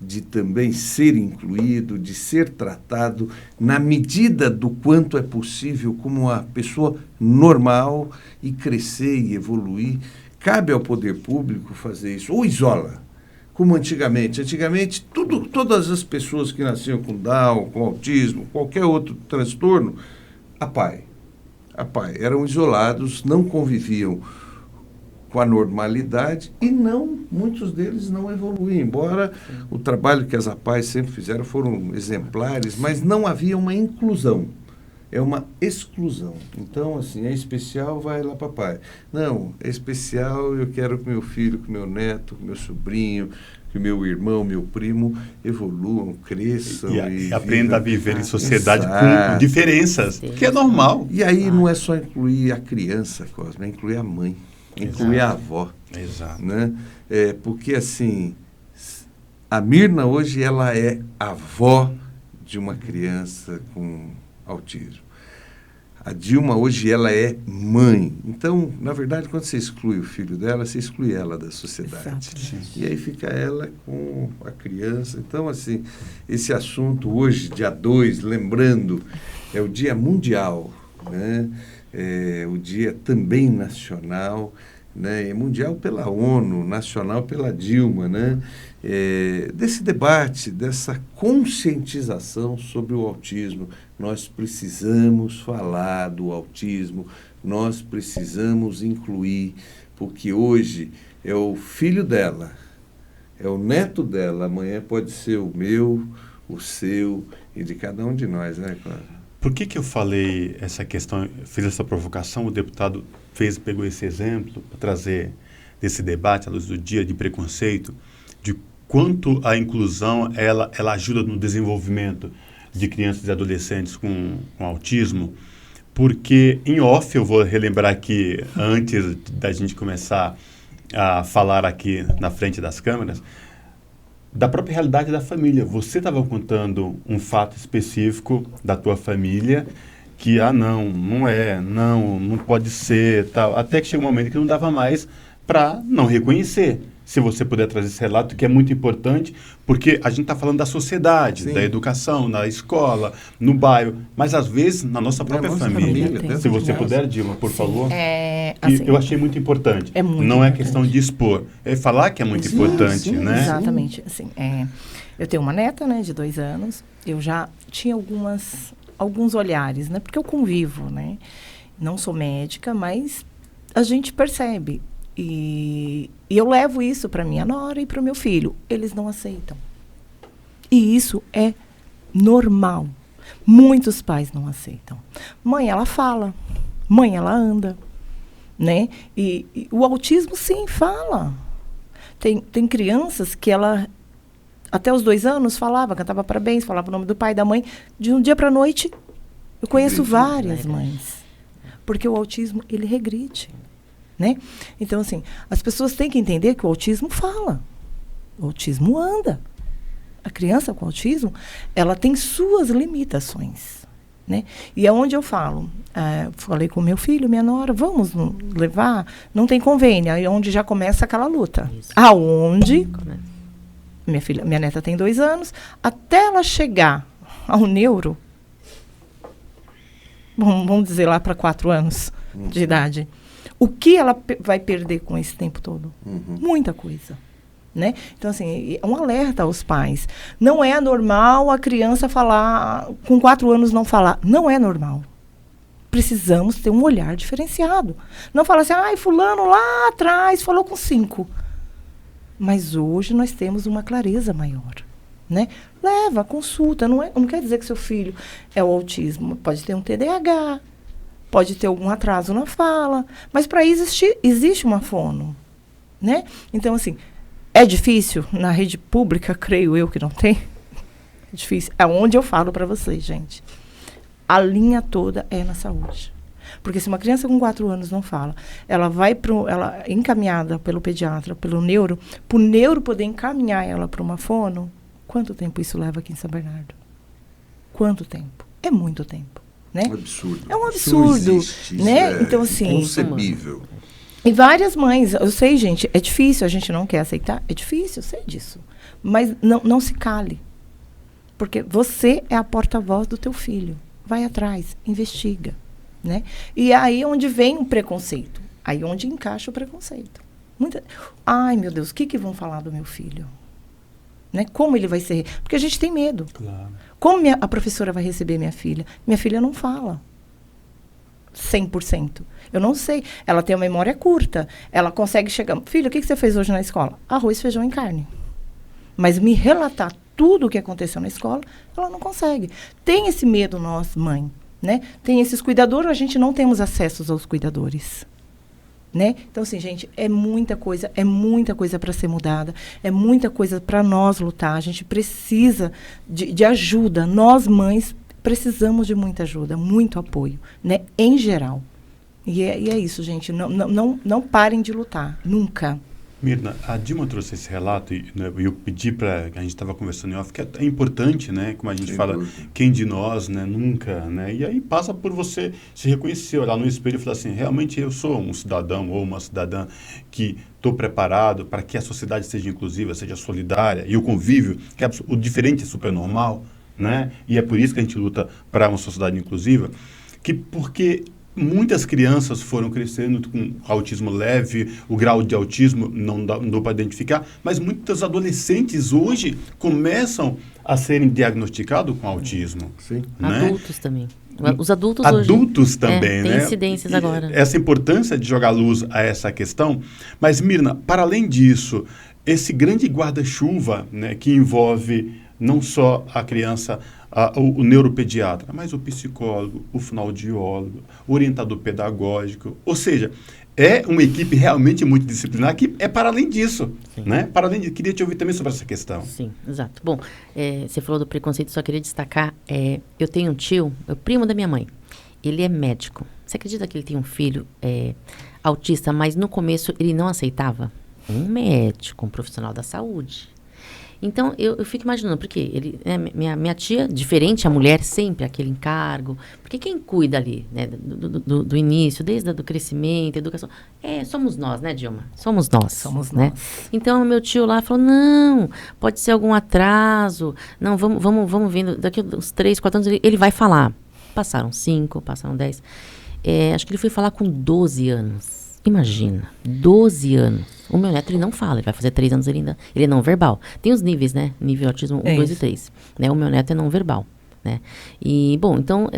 de também ser incluído, de ser tratado na medida do quanto é possível como uma pessoa normal e crescer e evoluir. Cabe ao poder público fazer isso, ou isola, como antigamente. Antigamente, todas as pessoas que nasciam com Down, com autismo, qualquer outro transtorno, eram isolados, não conviviam com a normalidade e muitos deles não evoluíam, embora o trabalho que as APAES sempre fizeram foram exemplares, mas não havia uma inclusão, é uma exclusão. Então, assim, é especial, vai lá papai. Não, é especial, eu quero que meu filho, que meu neto, que meu sobrinho, que meu irmão, meu primo evoluam, cresçam e aprenda a viver em sociedade com diferenças, que é normal. E aí não é só incluir a criança, Cosme, é incluir a mãe. Incluir a avó. Exato. Né? Porque, assim, a Mirna hoje, ela é avó de uma criança com autismo. A Dilma hoje ela é mãe. Então, na verdade, quando você exclui o filho dela, você exclui ela da sociedade. E aí fica ela com a criança. Então, assim, esse assunto hoje, dia 2, lembrando, é o Dia Mundial, né? É o dia também nacional, né? É mundial pela ONU, nacional pela Dilma, né? Desse debate, dessa conscientização sobre o autismo. Nós precisamos falar do autismo, nós precisamos incluir, porque hoje é o filho dela, é o neto dela, amanhã pode ser o meu, o seu e de cada um de nós, né, Cláudio? Por que eu falei essa questão, fiz essa provocação, o deputado pegou esse exemplo para trazer desse debate à luz do dia de preconceito, de quanto a inclusão ela ajuda no desenvolvimento de crianças e adolescentes com autismo, porque em off, eu vou relembrar aqui, antes da gente começar a falar aqui na frente das câmeras, da própria realidade da família. Você estava contando um fato específico da tua família, que, não pode ser, tal, até que chega um momento que não dava mais para não reconhecer. Se você puder trazer esse relato, que é muito importante, porque a gente está falando da sociedade, Sim. da educação, na escola, no bairro, mas às vezes na nossa própria família. Se você puder, Dilma, por favor. Assim, eu achei muito importante. É muito não importante. é questão de expor, é falar que é muito importante, né? Exatamente. Assim, eu tenho uma neta, né, de 2 anos. Eu já tinha alguns olhares, né, porque eu convivo, né? Não sou médica, mas a gente percebe. E eu levo isso para minha nora e para o meu filho. Eles não aceitam. E isso é normal. Muitos pais não aceitam. Mãe, ela fala. Mãe, ela anda. Né? E o autismo, sim, fala. Tem crianças que ela, até os 2 anos, falava, cantava parabéns, falava o nome do pai e da mãe. De um dia para a noite, eu conheço várias mães. Porque o autismo, ele regride. Né? Então, assim, as pessoas têm que entender que o autismo fala. O autismo anda. A criança com autismo, ela tem suas limitações. Né? E é onde eu falo. Falei com meu filho, minha nora, vamos levar? Não tem convênio. Aí é onde já começa aquela luta. Isso. Aonde minha neta tem 2 anos, até ela chegar ao neuro, vamos dizer lá para 4 anos de idade, o que ela vai perder com esse tempo todo? Muita coisa. Né? Então, assim, é um alerta aos pais. Não é normal a criança falar, com 4 anos não falar. Não é normal. Precisamos ter um olhar diferenciado. Não falar assim, fulano lá atrás falou com 5. Mas hoje nós temos uma clareza maior. Né? Leva, consulta. Não quer dizer que seu filho é o autismo. Pode ter um TDAH. Pode ter algum atraso na fala, mas para existe uma fono, né? Então, assim, é difícil na rede pública, creio eu que não tem. É difícil. É onde eu falo para vocês, gente. A linha toda é na saúde. Porque se uma criança com 4 anos não fala, ela ela é encaminhada pelo pediatra, pelo neuro, para o neuro poder encaminhar ela para uma fono, quanto tempo isso leva aqui em São Bernardo? Quanto tempo? É muito tempo. Né? Um absurdo. É um absurdo, existe, né? Então, assim, inconcebível. E várias mães, eu sei, gente, é difícil, a gente não quer aceitar, é difícil, eu sei disso. Mas não se cale. Porque você é a porta-voz do teu filho. Vai atrás, investiga, né? E aí é onde vem o preconceito. Aí onde encaixa o preconceito. Ai, meu Deus, o que vão falar do meu filho? Né? Como ele vai ser? Porque a gente tem medo. Claro. Como a professora vai receber minha filha? Minha filha não fala 100%. Eu não sei. Ela tem uma memória curta. Ela consegue chegar... Filho, o que você fez hoje na escola? Arroz, feijão e carne. Mas me relatar tudo o que aconteceu na escola, ela não consegue. Tem esse medo nós, mãe. Né? Tem esses cuidadores, a gente não temos acesso aos cuidadores. Né? Então, assim, gente, é muita coisa para ser mudada, é muita coisa para nós lutar. A gente precisa de ajuda. Nós, mães, precisamos de muita ajuda, muito apoio, né? Em geral. E é isso, gente. Não parem de lutar, nunca. Mirna, a Dilma trouxe esse relato e né, eu pedi para a gente estava conversando em off, que é importante, né? Como a gente fala, quem de nós, né? Nunca, né? E aí passa por você se reconhecer, olhar no espelho e falar assim, realmente eu sou um cidadão ou uma cidadã que estou preparado para que a sociedade seja inclusiva, seja solidária e o convívio, que é o diferente é super normal, né? E é por isso que a gente luta para uma sociedade inclusiva, porque muitas crianças foram crescendo com autismo leve, o grau de autismo não dá para identificar, mas muitos adolescentes hoje começam a serem diagnosticados com autismo. Sim. Né? Adultos também. Os adultos Adultos hoje, também, tem né? incidências agora. Essa importância de jogar luz a essa questão. Mas, Mirna, para além disso, esse grande guarda-chuva, né, que envolve não só a criança, o neuropediatra, mas o psicólogo, o fonoaudiólogo, o orientador pedagógico. Ou seja, é uma equipe realmente multidisciplinar que é para além disso. Né? Para além disso, queria te ouvir também sobre essa questão. Sim, exato. Bom, você falou do preconceito, só queria destacar, eu tenho um tio, é o primo da minha mãe, ele é médico. Você acredita que ele tem um filho autista, mas no começo ele não aceitava? Um médico, um profissional da saúde. Então, eu fico imaginando, porque minha tia, diferente a mulher, sempre aquele encargo, porque quem cuida ali, né, do início, desde o crescimento, educação, somos nós, né, Dilma? Somos nós. Somos né? nós. Então, meu tio lá falou, não, pode ser algum atraso, não, vamos vendo, daqui uns 3, 4 anos ele vai falar. Passaram 5, passaram 10. Acho que ele foi falar com 12 anos. Imagina, 12 anos. O meu neto, ele não fala, ele vai fazer 3 anos, ele é não verbal. Tem os níveis, né? Nível autismo 1, 2 e 3. Né? O meu neto é não verbal, né? E, bom, então,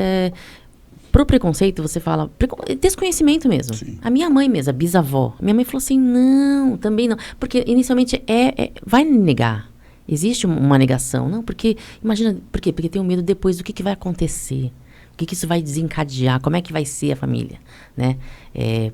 pro preconceito, você fala... Desconhecimento mesmo. Sim. A minha mãe mesmo, a bisavó. Minha mãe falou assim, não, também não. Porque, inicialmente, vai negar. Existe uma negação. Não, porque... Imagina, por quê? Porque tem um medo depois do que vai acontecer. O que isso vai desencadear? Como é que vai ser a família, né?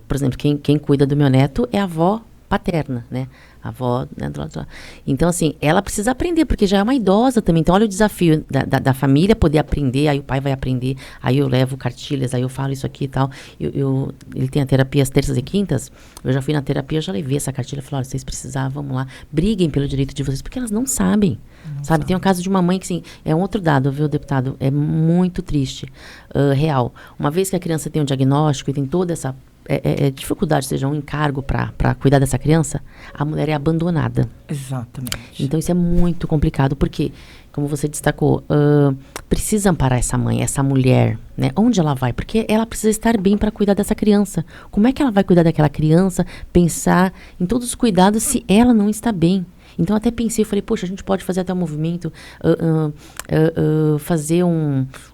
Por exemplo, quem cuida do meu neto é a avó paterna, né? A avó, né, do lado de lá. Então, assim, ela precisa aprender, porque já é uma idosa também. Então, olha o desafio da família poder aprender, aí o pai vai aprender, aí eu levo cartilhas, aí eu falo isso aqui e tal. Ele tem a terapia às terças e quintas, eu já fui na terapia, eu já levei essa cartilha, falei, olha, vocês precisavam, vamos lá, briguem pelo direito de vocês, porque elas não sabem, sabe? Tem um caso de uma mãe que, assim, é um outro dado, viu, deputado? É muito triste, real. Uma vez que a criança tem um diagnóstico e tem toda essa dificuldade, seja um encargo para cuidar dessa criança, a mulher é abandonada. Exatamente. Então, isso é muito complicado, porque, como você destacou, precisa amparar essa mãe, essa mulher, né? Onde ela vai? Porque ela precisa estar bem para cuidar dessa criança. Como é que ela vai cuidar daquela criança, pensar em todos os cuidados se ela não está bem? Então, até pensei, eu falei, poxa, a gente pode fazer até um movimento, fazer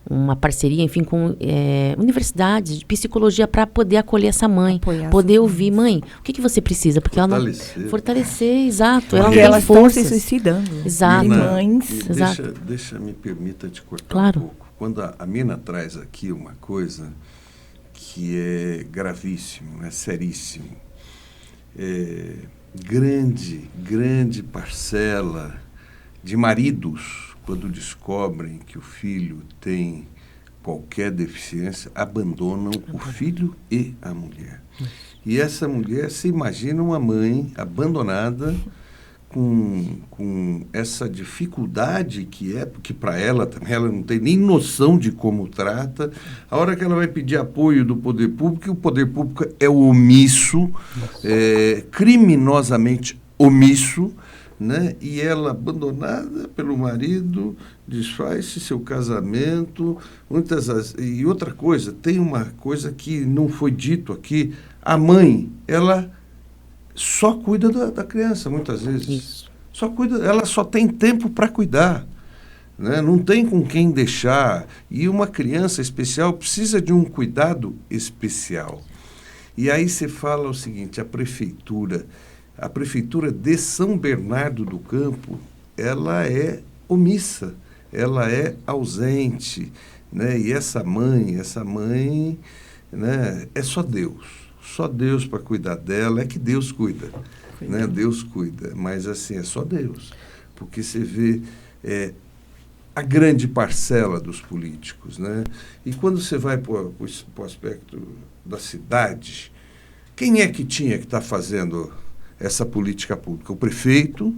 uma parceria, enfim, com universidades de psicologia para poder acolher essa mãe, poder ouvir, mãe, o que você precisa? Porque fortalecer. ela não... Fortalecer, exato. Ela não tem elas estão se forças. suicidando. Exato. Tem mães. Exato. Me permita te cortar Claro. um pouco. Quando a Mina traz aqui uma coisa que é gravíssimo, é seríssimo, grande parcela de maridos, quando descobrem que o filho tem qualquer deficiência, abandonam o filho e a mulher. E essa mulher, se imagina uma mãe abandonada com essa dificuldade que é, porque para ela também, ela não tem nem noção de como trata. A hora que ela vai pedir apoio do poder público, o poder público é omisso, criminosamente omisso, né? E ela, abandonada pelo marido, desfaz-se seu casamento. E outra coisa, tem uma coisa que não foi dito aqui, a mãe, ela só cuida da criança, muitas vezes. Isso. Só cuida, ela só tem tempo para cuidar, né? Não tem com quem deixar. E uma criança especial precisa de um cuidado especial. E aí você fala o seguinte, a prefeitura de São Bernardo do Campo, ela é omissa, ela é ausente, né? E essa mãe, né? É só Deus para cuidar dela, é que Deus cuida, né? Deus cuida, mas assim, é só Deus, porque você vê a grande parcela dos políticos, né? E quando você vai para o aspecto da cidade, quem é que tinha que estar fazendo essa política pública? O prefeito,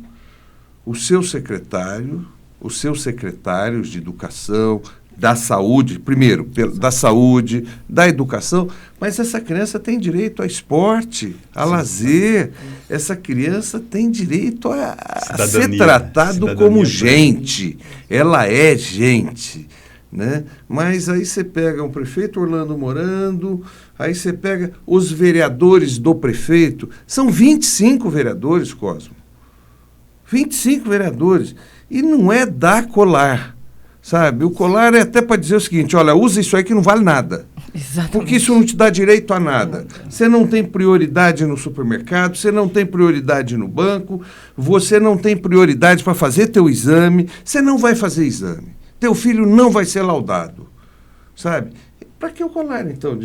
o seu secretário, os seus secretários de educação, da saúde, primeiro, da saúde, da educação, mas essa criança tem direito a esporte, a lazer, essa criança tem direito a ser tratado como gente, ela é gente, né? Mas aí você pega o prefeito Orlando Morando, aí você pega os vereadores do prefeito, são 25 vereadores, Cosmo, 25 vereadores, e não é dar colar. Sabe, o colar é até para dizer o seguinte, olha, usa isso aí que não vale nada. Exatamente. Porque isso não te dá direito a nada. Você não tem prioridade no supermercado, você não tem prioridade no banco, você não tem prioridade para fazer teu exame, você não vai fazer exame. Teu filho não vai ser laudado. Sabe? Para que o colar, então?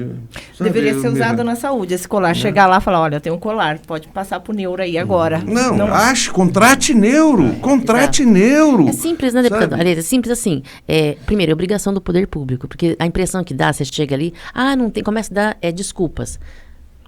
Deveria ser usado na saúde. Esse colar, chegar lá e falar, olha, eu tenho um colar, pode passar pro neuro aí agora. Não. Contrate neuro. Contrate neuro. É simples, né, deputado? Aliás, é simples assim. Primeiro, é obrigação do poder público, porque a impressão que dá, você chega ali, não tem, começa a dar desculpas.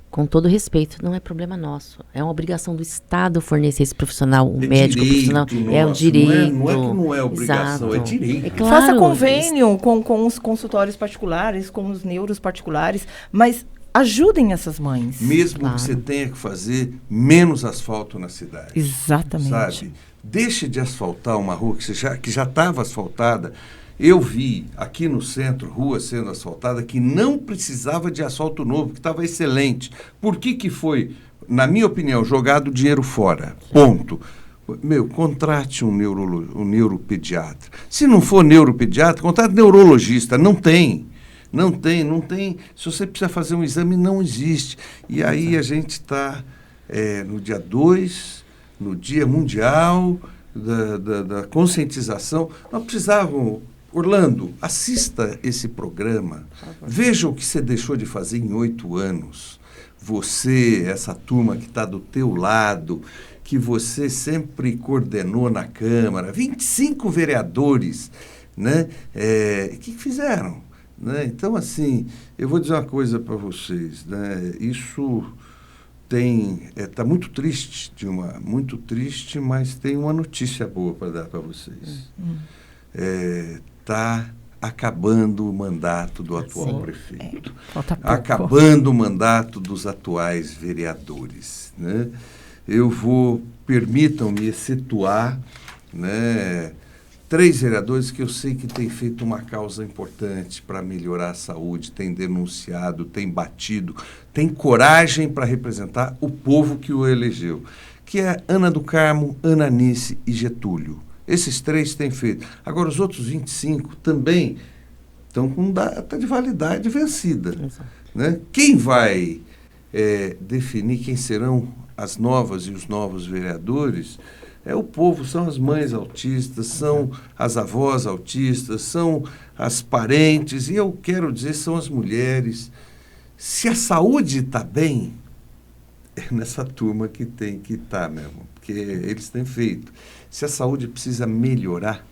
Com todo respeito, não é problema nosso. É uma obrigação do Estado fornecer esse profissional, o médico profissional. É um direito. Não é que não é obrigação, é direito. Claro, faça convênio com os consultórios particulares, com os neuros particulares, mas ajudem essas mães. Mesmo que você tenha que fazer menos asfalto na cidade. Exatamente. Sabe? Deixe de asfaltar uma rua que já estava asfaltada. Eu vi aqui no centro, rua sendo asfaltada, que não precisava de asfalto novo, que estava excelente. Por que foi, na minha opinião, jogado dinheiro fora? Ponto. Contrate um neuropediatra. Se não for neuropediatra, contrate neurologista. Não tem. Se você precisa fazer um exame, não existe. E aí a gente está no dia 2, no Dia Mundial da Conscientização. Nós precisávamos... Orlando, assista esse programa. Veja o que você deixou de fazer em 8 anos. Você, essa turma que está do teu lado, que você sempre coordenou na Câmara, 25 vereadores, né? Que fizeram? Né? Então, assim, eu vou dizer uma coisa para vocês. Né? Isso está muito triste, Dilma, muito triste, mas tem uma notícia boa para dar para vocês. Está acabando o mandato do atual prefeito. Acabando o mandato dos atuais vereadores. Né? Permitam-me excetuar, né, 3 vereadores que eu sei que têm feito uma causa importante para melhorar a saúde, têm denunciado, têm batido, têm coragem para representar o povo que o elegeu, que é Ana do Carmo, Ananice e Getúlio. Esses 3 têm feito. Agora, os outros 25 também estão com data de validade vencida. Né? Quem vai definir quem serão as novas e os novos vereadores é o povo, são as mães autistas, são as avós autistas, são as parentes, e eu quero dizer, são as mulheres. Se a saúde está bem, é nessa turma que tem que estar mesmo, porque eles têm feito. Se a saúde precisa melhorar,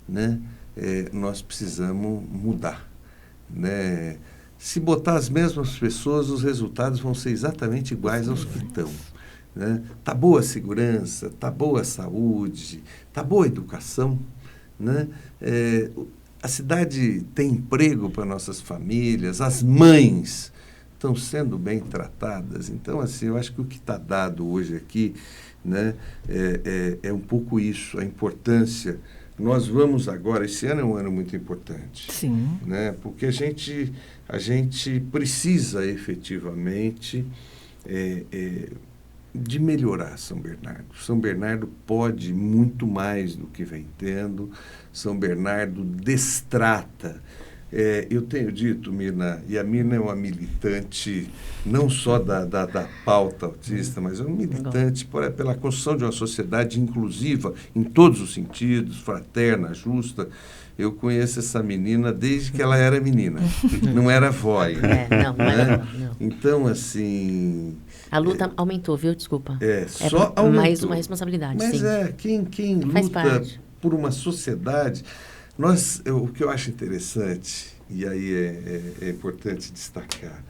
né, nós precisamos mudar. Né? Se botar as mesmas pessoas, os resultados vão ser exatamente iguais aos que estão. Né? Tá boa a segurança, tá boa a saúde, tá boa a educação. Né? A cidade tem emprego para nossas famílias, as mães estão sendo bem tratadas. Então, assim, eu acho que o que está dado hoje aqui, né, é um pouco isso, a importância. Nós vamos agora, esse ano é um ano muito importante. Sim. Né, porque a gente precisa efetivamente de melhorar São Bernardo. São Bernardo pode muito mais do que vem tendo. São Bernardo destrata. Eu tenho dito, Mirna, e a Mirna é uma militante não só da pauta autista, mas é uma militante pela construção de uma sociedade inclusiva em todos os sentidos, fraterna, justa. Eu conheço essa menina desde que ela era menina, não era vó ainda. Não era vó, não. Então, assim... A luta aumentou, viu? Desculpa. Só aumentou. Mais uma responsabilidade, mas sim. Quem luta por uma sociedade... o que eu acho interessante, e aí é importante destacar,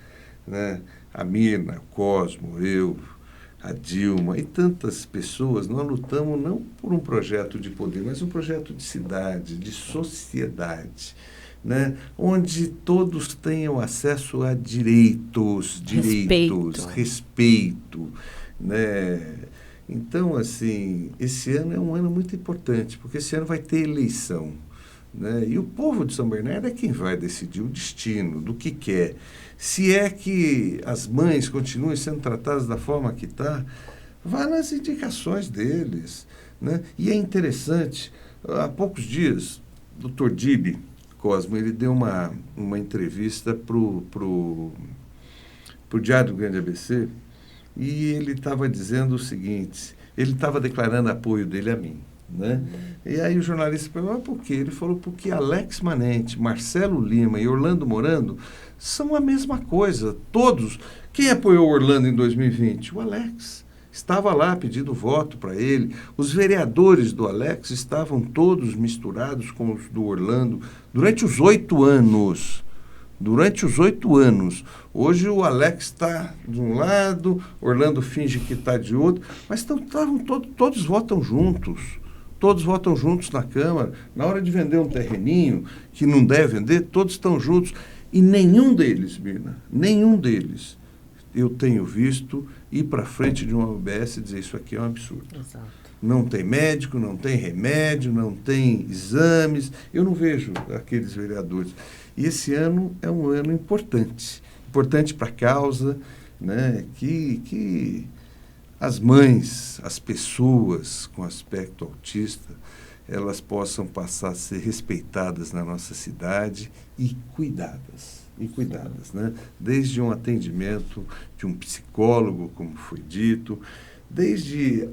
né? A Mirna, o Cosmo, eu, a Dilma e tantas pessoas, nós lutamos não por um projeto de poder, mas um projeto de cidade, de sociedade, né? Onde todos tenham acesso a direitos, respeito, né? Então, assim, esse ano é um ano muito importante, porque esse ano vai ter eleição, né? E o povo de São Bernardo é quem vai decidir o destino, do que quer. Se é que as mães continuem sendo tratadas da forma que está, vá nas indicações deles, né? E é interessante, há poucos dias, o Dr. Dibe Cosmo, ele deu uma entrevista para o Diário do Grande ABC, e ele estava dizendo o seguinte, ele estava declarando apoio dele a mim, né? E aí o jornalista perguntou, por quê? Ele falou, porque Alex Manente, Marcelo Lima e Orlando Morando são a mesma coisa, todos. Quem apoiou o Orlando em 2020? O Alex. Estava lá pedindo voto para ele. Os vereadores do Alex estavam todos misturados com os do Orlando durante os 8 anos. Durante os 8 anos. Hoje o Alex está de um lado, Orlando finge que está de outro, mas todos votam juntos. Todos votam juntos na Câmara. Na hora de vender um terreninho que não deve vender, todos estão juntos. E nenhum deles, Mirna, nenhum deles, eu tenho visto ir para frente de uma UBS e dizer isso aqui é um absurdo. Exato. Não tem médico, não tem remédio, não tem exames. Eu não vejo aqueles vereadores. E esse ano é um ano importante. Importante para a causa, né? Que as mães, as pessoas com aspecto autista, elas possam passar a ser respeitadas na nossa cidade e cuidadas, né? Desde um atendimento de um psicólogo, como foi dito, desde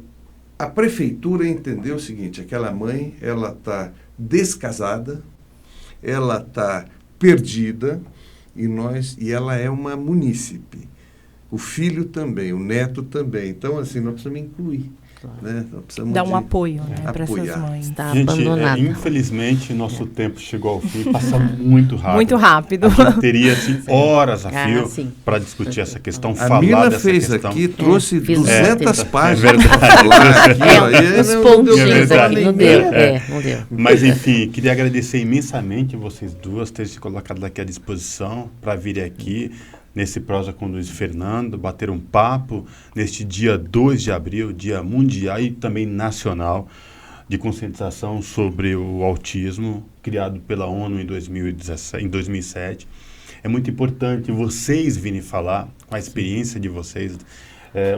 a prefeitura entender o seguinte, aquela mãe, ela está descasada, ela está perdida e ela é uma munícipe. O filho também, o neto também. Então, assim, nós precisamos incluir. Claro. Né? Dá um apoio, né, para essas mães. Está Gente, abandonada. infelizmente, nosso tempo chegou ao fim, passa muito rápido. Muito rápido. A gente teria assim, horas a fio sim. para discutir essa questão, A falar Mila dessa fez questão. aqui, trouxe fiz 200 páginas. É verdade. pra falar aqui, ó, e Os não pontinhos deu verdade. aqui, não nem deu. meia. Não deu. Mas, enfim, queria agradecer imensamente vocês duas terem se colocado aqui à disposição para vir aqui nesse Prosa com Luiz Fernando, bater um papo neste dia 2 de abril, dia mundial e também nacional de conscientização sobre o autismo, criado pela ONU em 2007. É muito importante vocês virem falar, com a experiência de vocês,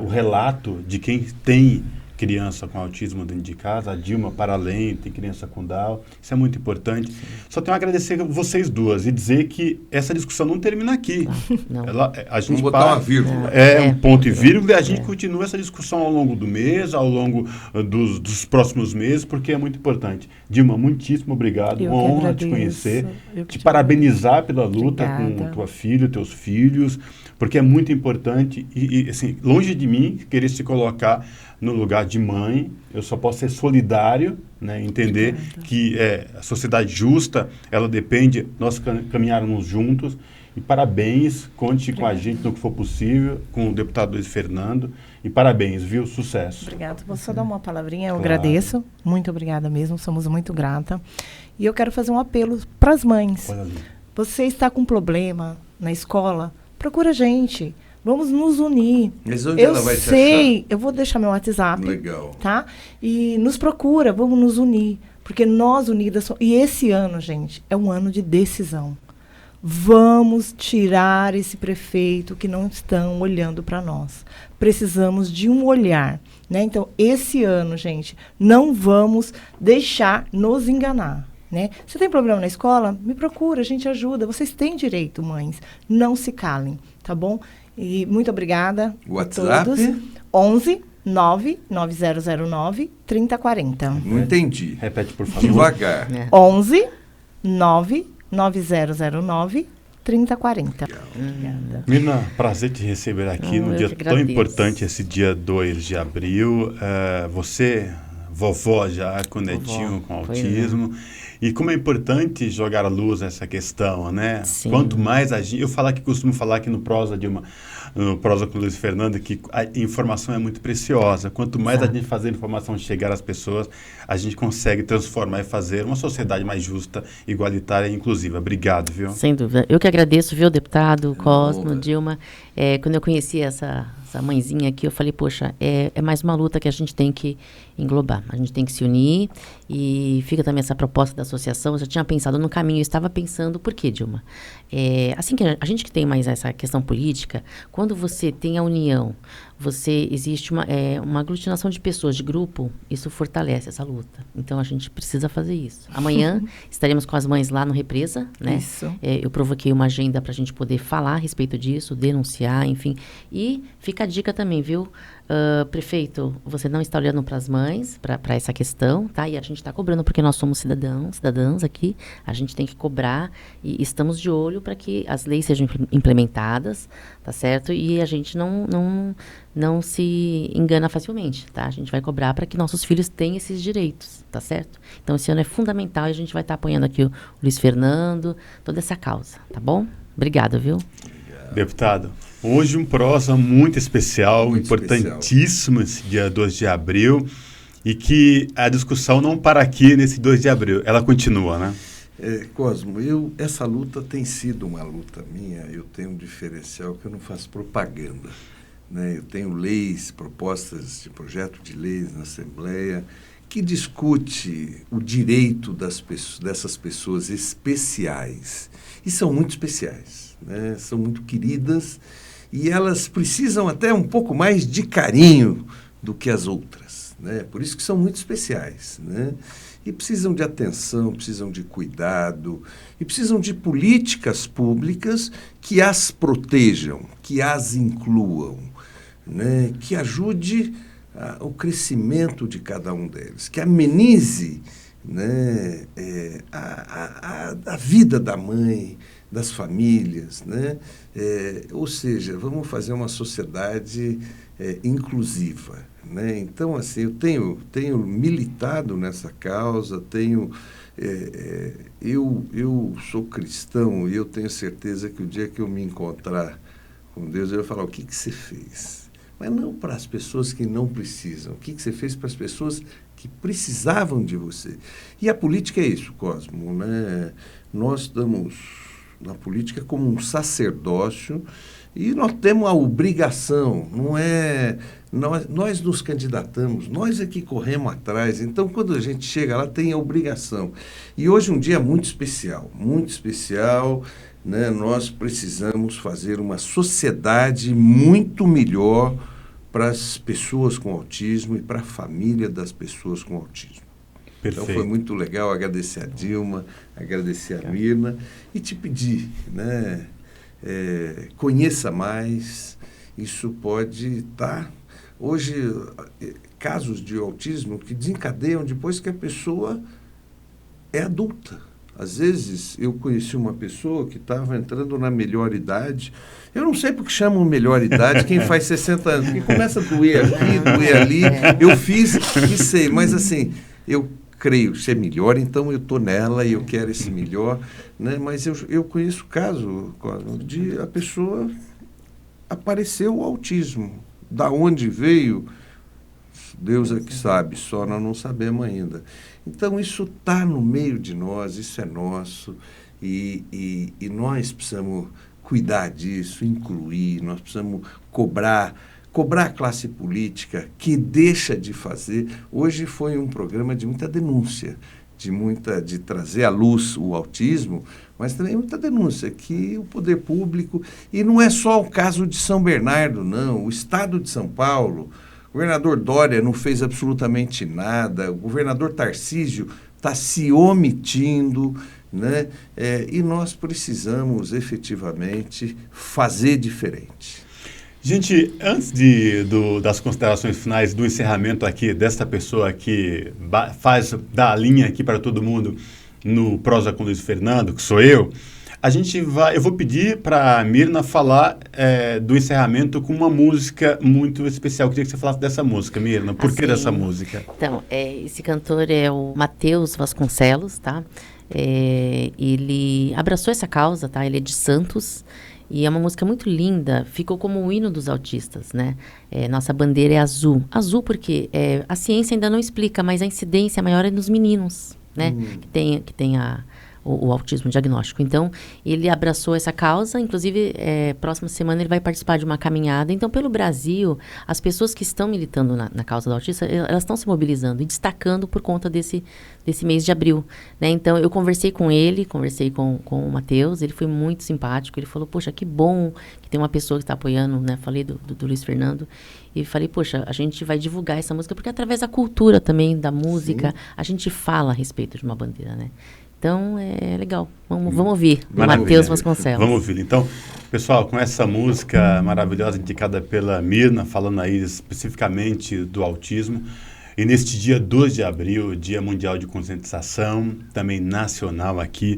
o relato de quem tem criança com autismo dentro de casa, a Dilma para além, tem criança com Down, isso é muito importante. Só tenho a agradecer a vocês duas e dizer que essa discussão não termina aqui. Não. A gente Vamos botar uma vírgula. um ponto e vírgula, e a gente continua essa discussão ao longo do mês, ao longo dos próximos meses, porque é muito importante. Dilma, muitíssimo obrigado, Eu uma que honra te agradeço. conhecer, Eu que te te parabenizar pela luta Obrigada. com tua filha, teus filhos, porque é muito importante e assim, longe de mim querer se colocar no lugar de mãe, eu só posso ser solidário, né, entender que a sociedade justa, ela depende, nós caminharmos juntos, e parabéns, conte com a gente no que for possível, com o deputado Luiz Fernando, e parabéns, viu? Sucesso. Obrigada. Vou só dar uma palavrinha, eu Claro. agradeço, muito obrigada mesmo, somos muito grata. E eu quero fazer um apelo para as mães. Olha ali. Você está com problema na escola, procura a gente. Vamos nos unir. Mas onde Eu ela vai te sei, eu vou deixar meu WhatsApp, Legal. tá? E nos procura, vamos nos unir. Porque nós unidas... E esse ano, gente, é um ano de decisão. Vamos tirar esse prefeito que não estão olhando para nós. Precisamos de um olhar, né? Então, esse ano, gente, não vamos deixar nos enganar. Né? Se tem problema na escola, me procura, a gente ajuda. Vocês têm direito, mães. Não se calem, tá bom? E muito obrigada WhatsApp? a todos. 11 99009 3040. Não entendi. Repete, por favor. Devagar. 11 99009 3040. Obrigada. Mirna, prazer te receber aqui Não, no eu dia que tão agradeço. importante, esse dia 2 de abril. Você vovó já, com netinho com autismo. E como é importante jogar à luz essa questão, né? Sim. Quanto mais a gente... costumo falar aqui no Prosa no Prosa com o Luiz Fernando, que a informação é muito preciosa. Quanto mais a gente fazer a informação chegar às pessoas, a gente consegue transformar e fazer uma sociedade mais justa, igualitária e inclusiva. Obrigado, viu? Sem dúvida. Eu que agradeço, viu, deputado Cosmo, Dilma. Quando eu conheci essa mãezinha aqui, eu falei, poxa, é mais uma luta que a gente tem que englobar. A gente tem que se unir e fica também essa proposta da associação. Eu já tinha pensado no caminho, eu estava pensando, por quê, Dilma? Assim que a gente que tem mais essa questão política, quando você tem a união, existe uma aglutinação de pessoas, de grupo, isso fortalece essa luta. Então, a gente precisa fazer isso. Amanhã estaremos com as mães lá no Represa, né? Isso. Eu provoquei uma agenda para a gente poder falar a respeito disso, denunciar, enfim. E fica a dica também, viu? Prefeito, você não está olhando para as mães, para essa questão, tá? E a gente está cobrando, porque nós somos cidadãs aqui, a gente tem que cobrar e estamos de olho para que as leis sejam implementadas, tá certo? E a gente não se engana facilmente, tá? A gente vai cobrar para que nossos filhos tenham esses direitos, tá certo? Então, esse ano é fundamental e a gente vai estar apoiando aqui o Luiz Fernando, toda essa causa, tá bom? Obrigada, viu? Deputado, hoje um prosa muito especial, importantíssimo, esse dia 2 de abril, e que a discussão não para aqui nesse 2 de abril, ela continua, né? Cosmo, essa luta tem sido uma luta minha, eu tenho um diferencial que eu não faço propaganda, né? Eu tenho leis, propostas de projeto de leis na Assembleia, que discute o direito dessas pessoas especiais, e são muito especiais, né? São muito queridas e elas precisam até um pouco mais de carinho do que as outras, né? Por isso que são muito especiais, né? E precisam de atenção, precisam de cuidado e precisam de políticas públicas que as protejam, que as incluam, né? Que ajude o crescimento de cada um deles, que amenize, né, a vida da mãe, das famílias, né? Ou seja, vamos fazer uma sociedade inclusiva, né? Então, assim, eu tenho militado nessa causa, eu sou cristão e eu tenho certeza que o dia que eu me encontrar com Deus, eu vou falar, o que você fez? Mas não para as pessoas que não precisam, o que você fez para as pessoas que precisavam de você. E a política é isso, Cosmo, né? Nós estamos na política como um sacerdócio e nós temos a obrigação, nós nos candidatamos, nós é que corremos atrás. Então, quando a gente chega lá, tem a obrigação. E hoje um dia muito especial, né? Nós precisamos fazer uma sociedade muito melhor para as pessoas com autismo e para a família das pessoas com autismo. Perfeito. Então foi muito legal agradecer a Dilma, agradecer a Mirna e te pedir, né? Conheça mais, isso pode estar... Hoje, casos de autismo que desencadeiam depois que a pessoa é adulta. Às vezes, eu conheci uma pessoa que estava entrando na melhor idade. Eu não sei porque chamam melhor idade quem faz 60 anos, que começa a doer aqui, doer ali. Eu fiz e sei, mas assim, eu creio ser melhor, então eu estou nela e eu quero esse melhor, né? Mas eu conheço caso de a pessoa apareceu o autismo. Da onde veio, Deus é que sabe, só nós não sabemos ainda. Então, isso está no meio de nós, isso é nosso, e nós precisamos cuidar disso, incluir, nós precisamos cobrar a classe política que deixa de fazer. Hoje foi um programa de muita denúncia, de trazer à luz o autismo, mas também muita denúncia que o poder público, e não é só o caso de São Bernardo, não, o Estado de São Paulo, o governador Dória não fez absolutamente nada, o governador Tarcísio está se omitindo, né? E nós precisamos efetivamente fazer diferente. Gente, antes das considerações finais, do encerramento aqui desta pessoa que dá a linha aqui para todo mundo no Prosa com Luiz Fernando, que sou eu, Eu vou pedir para a Mirna falar do encerramento com uma música muito especial. Eu queria que você falasse dessa música, Mirna. Por que dessa música? Então, esse cantor é o Matheus Vasconcelos, tá? Ele abraçou essa causa, tá? Ele é de Santos. E é uma música muito linda, ficou como o hino dos autistas, né? Nossa bandeira é azul. Azul porque a ciência ainda não explica, mas a incidência maior é nos meninos, né? Que tem o autismo diagnóstico. Então, ele abraçou essa causa, inclusive, próxima semana ele vai participar de uma caminhada. Então, pelo Brasil, as pessoas que estão militando na causa do autista, elas estão se mobilizando e destacando por conta desse mês de abril, né? Então, eu conversei com ele, com o Matheus, ele foi muito simpático, ele falou, poxa, que bom que tem uma pessoa que está apoiando, né? Falei do Luiz Fernando, e falei, poxa, a gente vai divulgar essa música, porque através da cultura também, da música, a gente fala a respeito de uma bandeira, né? Então, é legal. Vamos ouvir o Matheus Vasconcelos. Vamos ouvir. Então, pessoal, com essa música maravilhosa indicada pela Mirna, falando aí especificamente do autismo, e neste dia 2 de abril, Dia Mundial de Conscientização, também nacional aqui,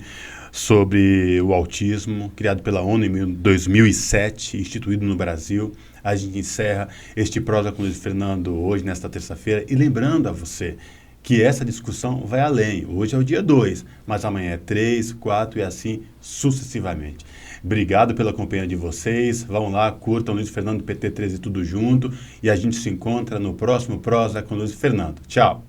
sobre o autismo, criado pela ONU em 2007, instituído no Brasil. A gente encerra este Prosa com Luiz Fernando hoje, nesta terça-feira, e lembrando a você que essa discussão vai além. Hoje é o dia 2, mas amanhã é 3, 4 e assim sucessivamente. Obrigado pela companhia de vocês. Vão lá, curtam Luiz Fernando PT13 tudo junto e a gente se encontra no próximo Prosa com Luiz Fernando. Tchau!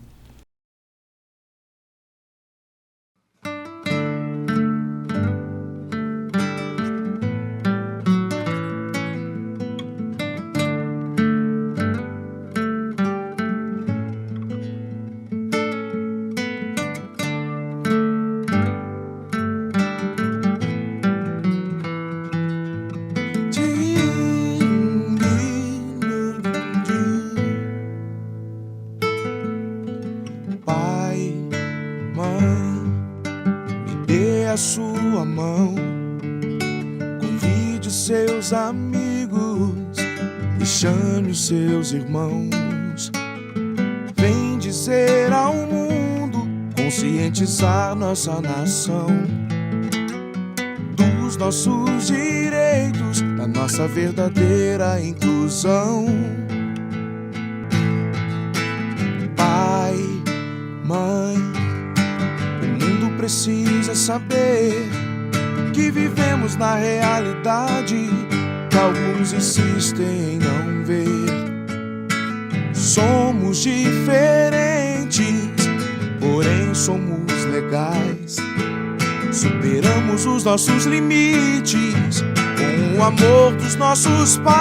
A sua mão, convide seus amigos e chame os seus irmãos. Vem dizer ao mundo, conscientizar nossa nação dos nossos direitos, da nossa verdadeira inclusão. Pai, mãe, precisa saber que vivemos na realidade que alguns insistem em não ver. Somos diferentes, porém somos legais. Superamos os nossos limites com o amor dos nossos pais.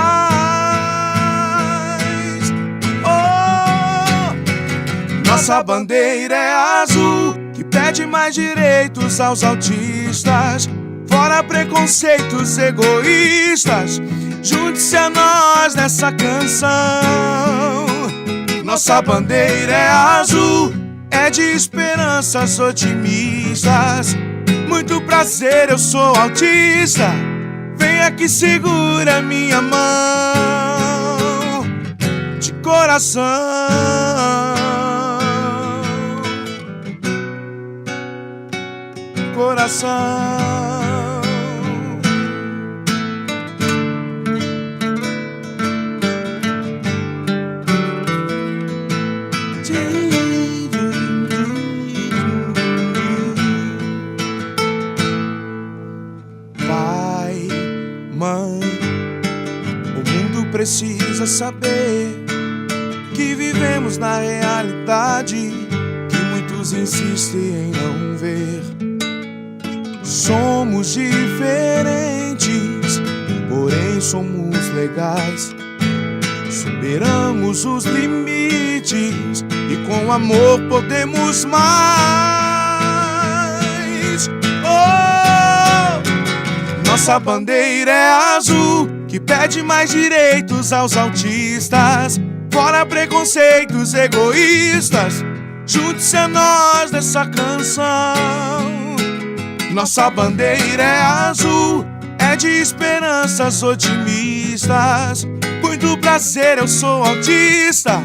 Oh, nossa bandeira é azul, pede mais direitos aos autistas, fora preconceitos egoístas. Junte-se a nós nessa canção. Nossa bandeira é azul, é de esperanças otimistas. Muito prazer, eu sou autista. Vem aqui, segura minha mão de coração. Coração. Pai, mãe, o mundo precisa saber que vivemos na realidade que muitos insistem em não ver. Somos diferentes, porém somos legais. Superamos os limites e com amor podemos mais. Oh, nossa bandeira é azul, que pede mais direitos aos autistas, fora preconceitos egoístas. Junte-se a nós nessa canção. Nossa bandeira é azul, é de esperanças otimistas. Muito prazer, eu sou autista.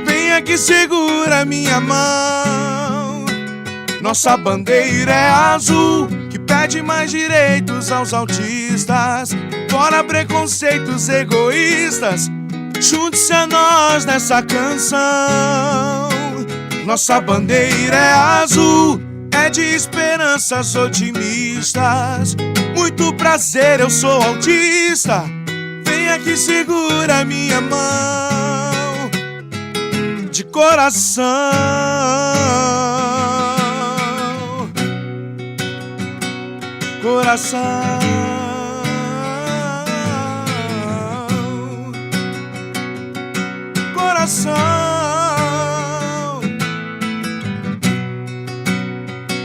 Vem aqui, segura minha mão. Nossa bandeira é azul, que pede pede mais direitos aos autistas, fora preconceitos egoístas. Junte-se a nós nessa canção. Nossa bandeira é azul, é de esperanças otimistas. Muito prazer, eu sou autista. Vem aqui, segura minha mão de coração. Coração. Coração.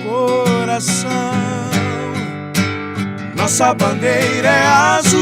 Coração. Nossa bandeira é azul,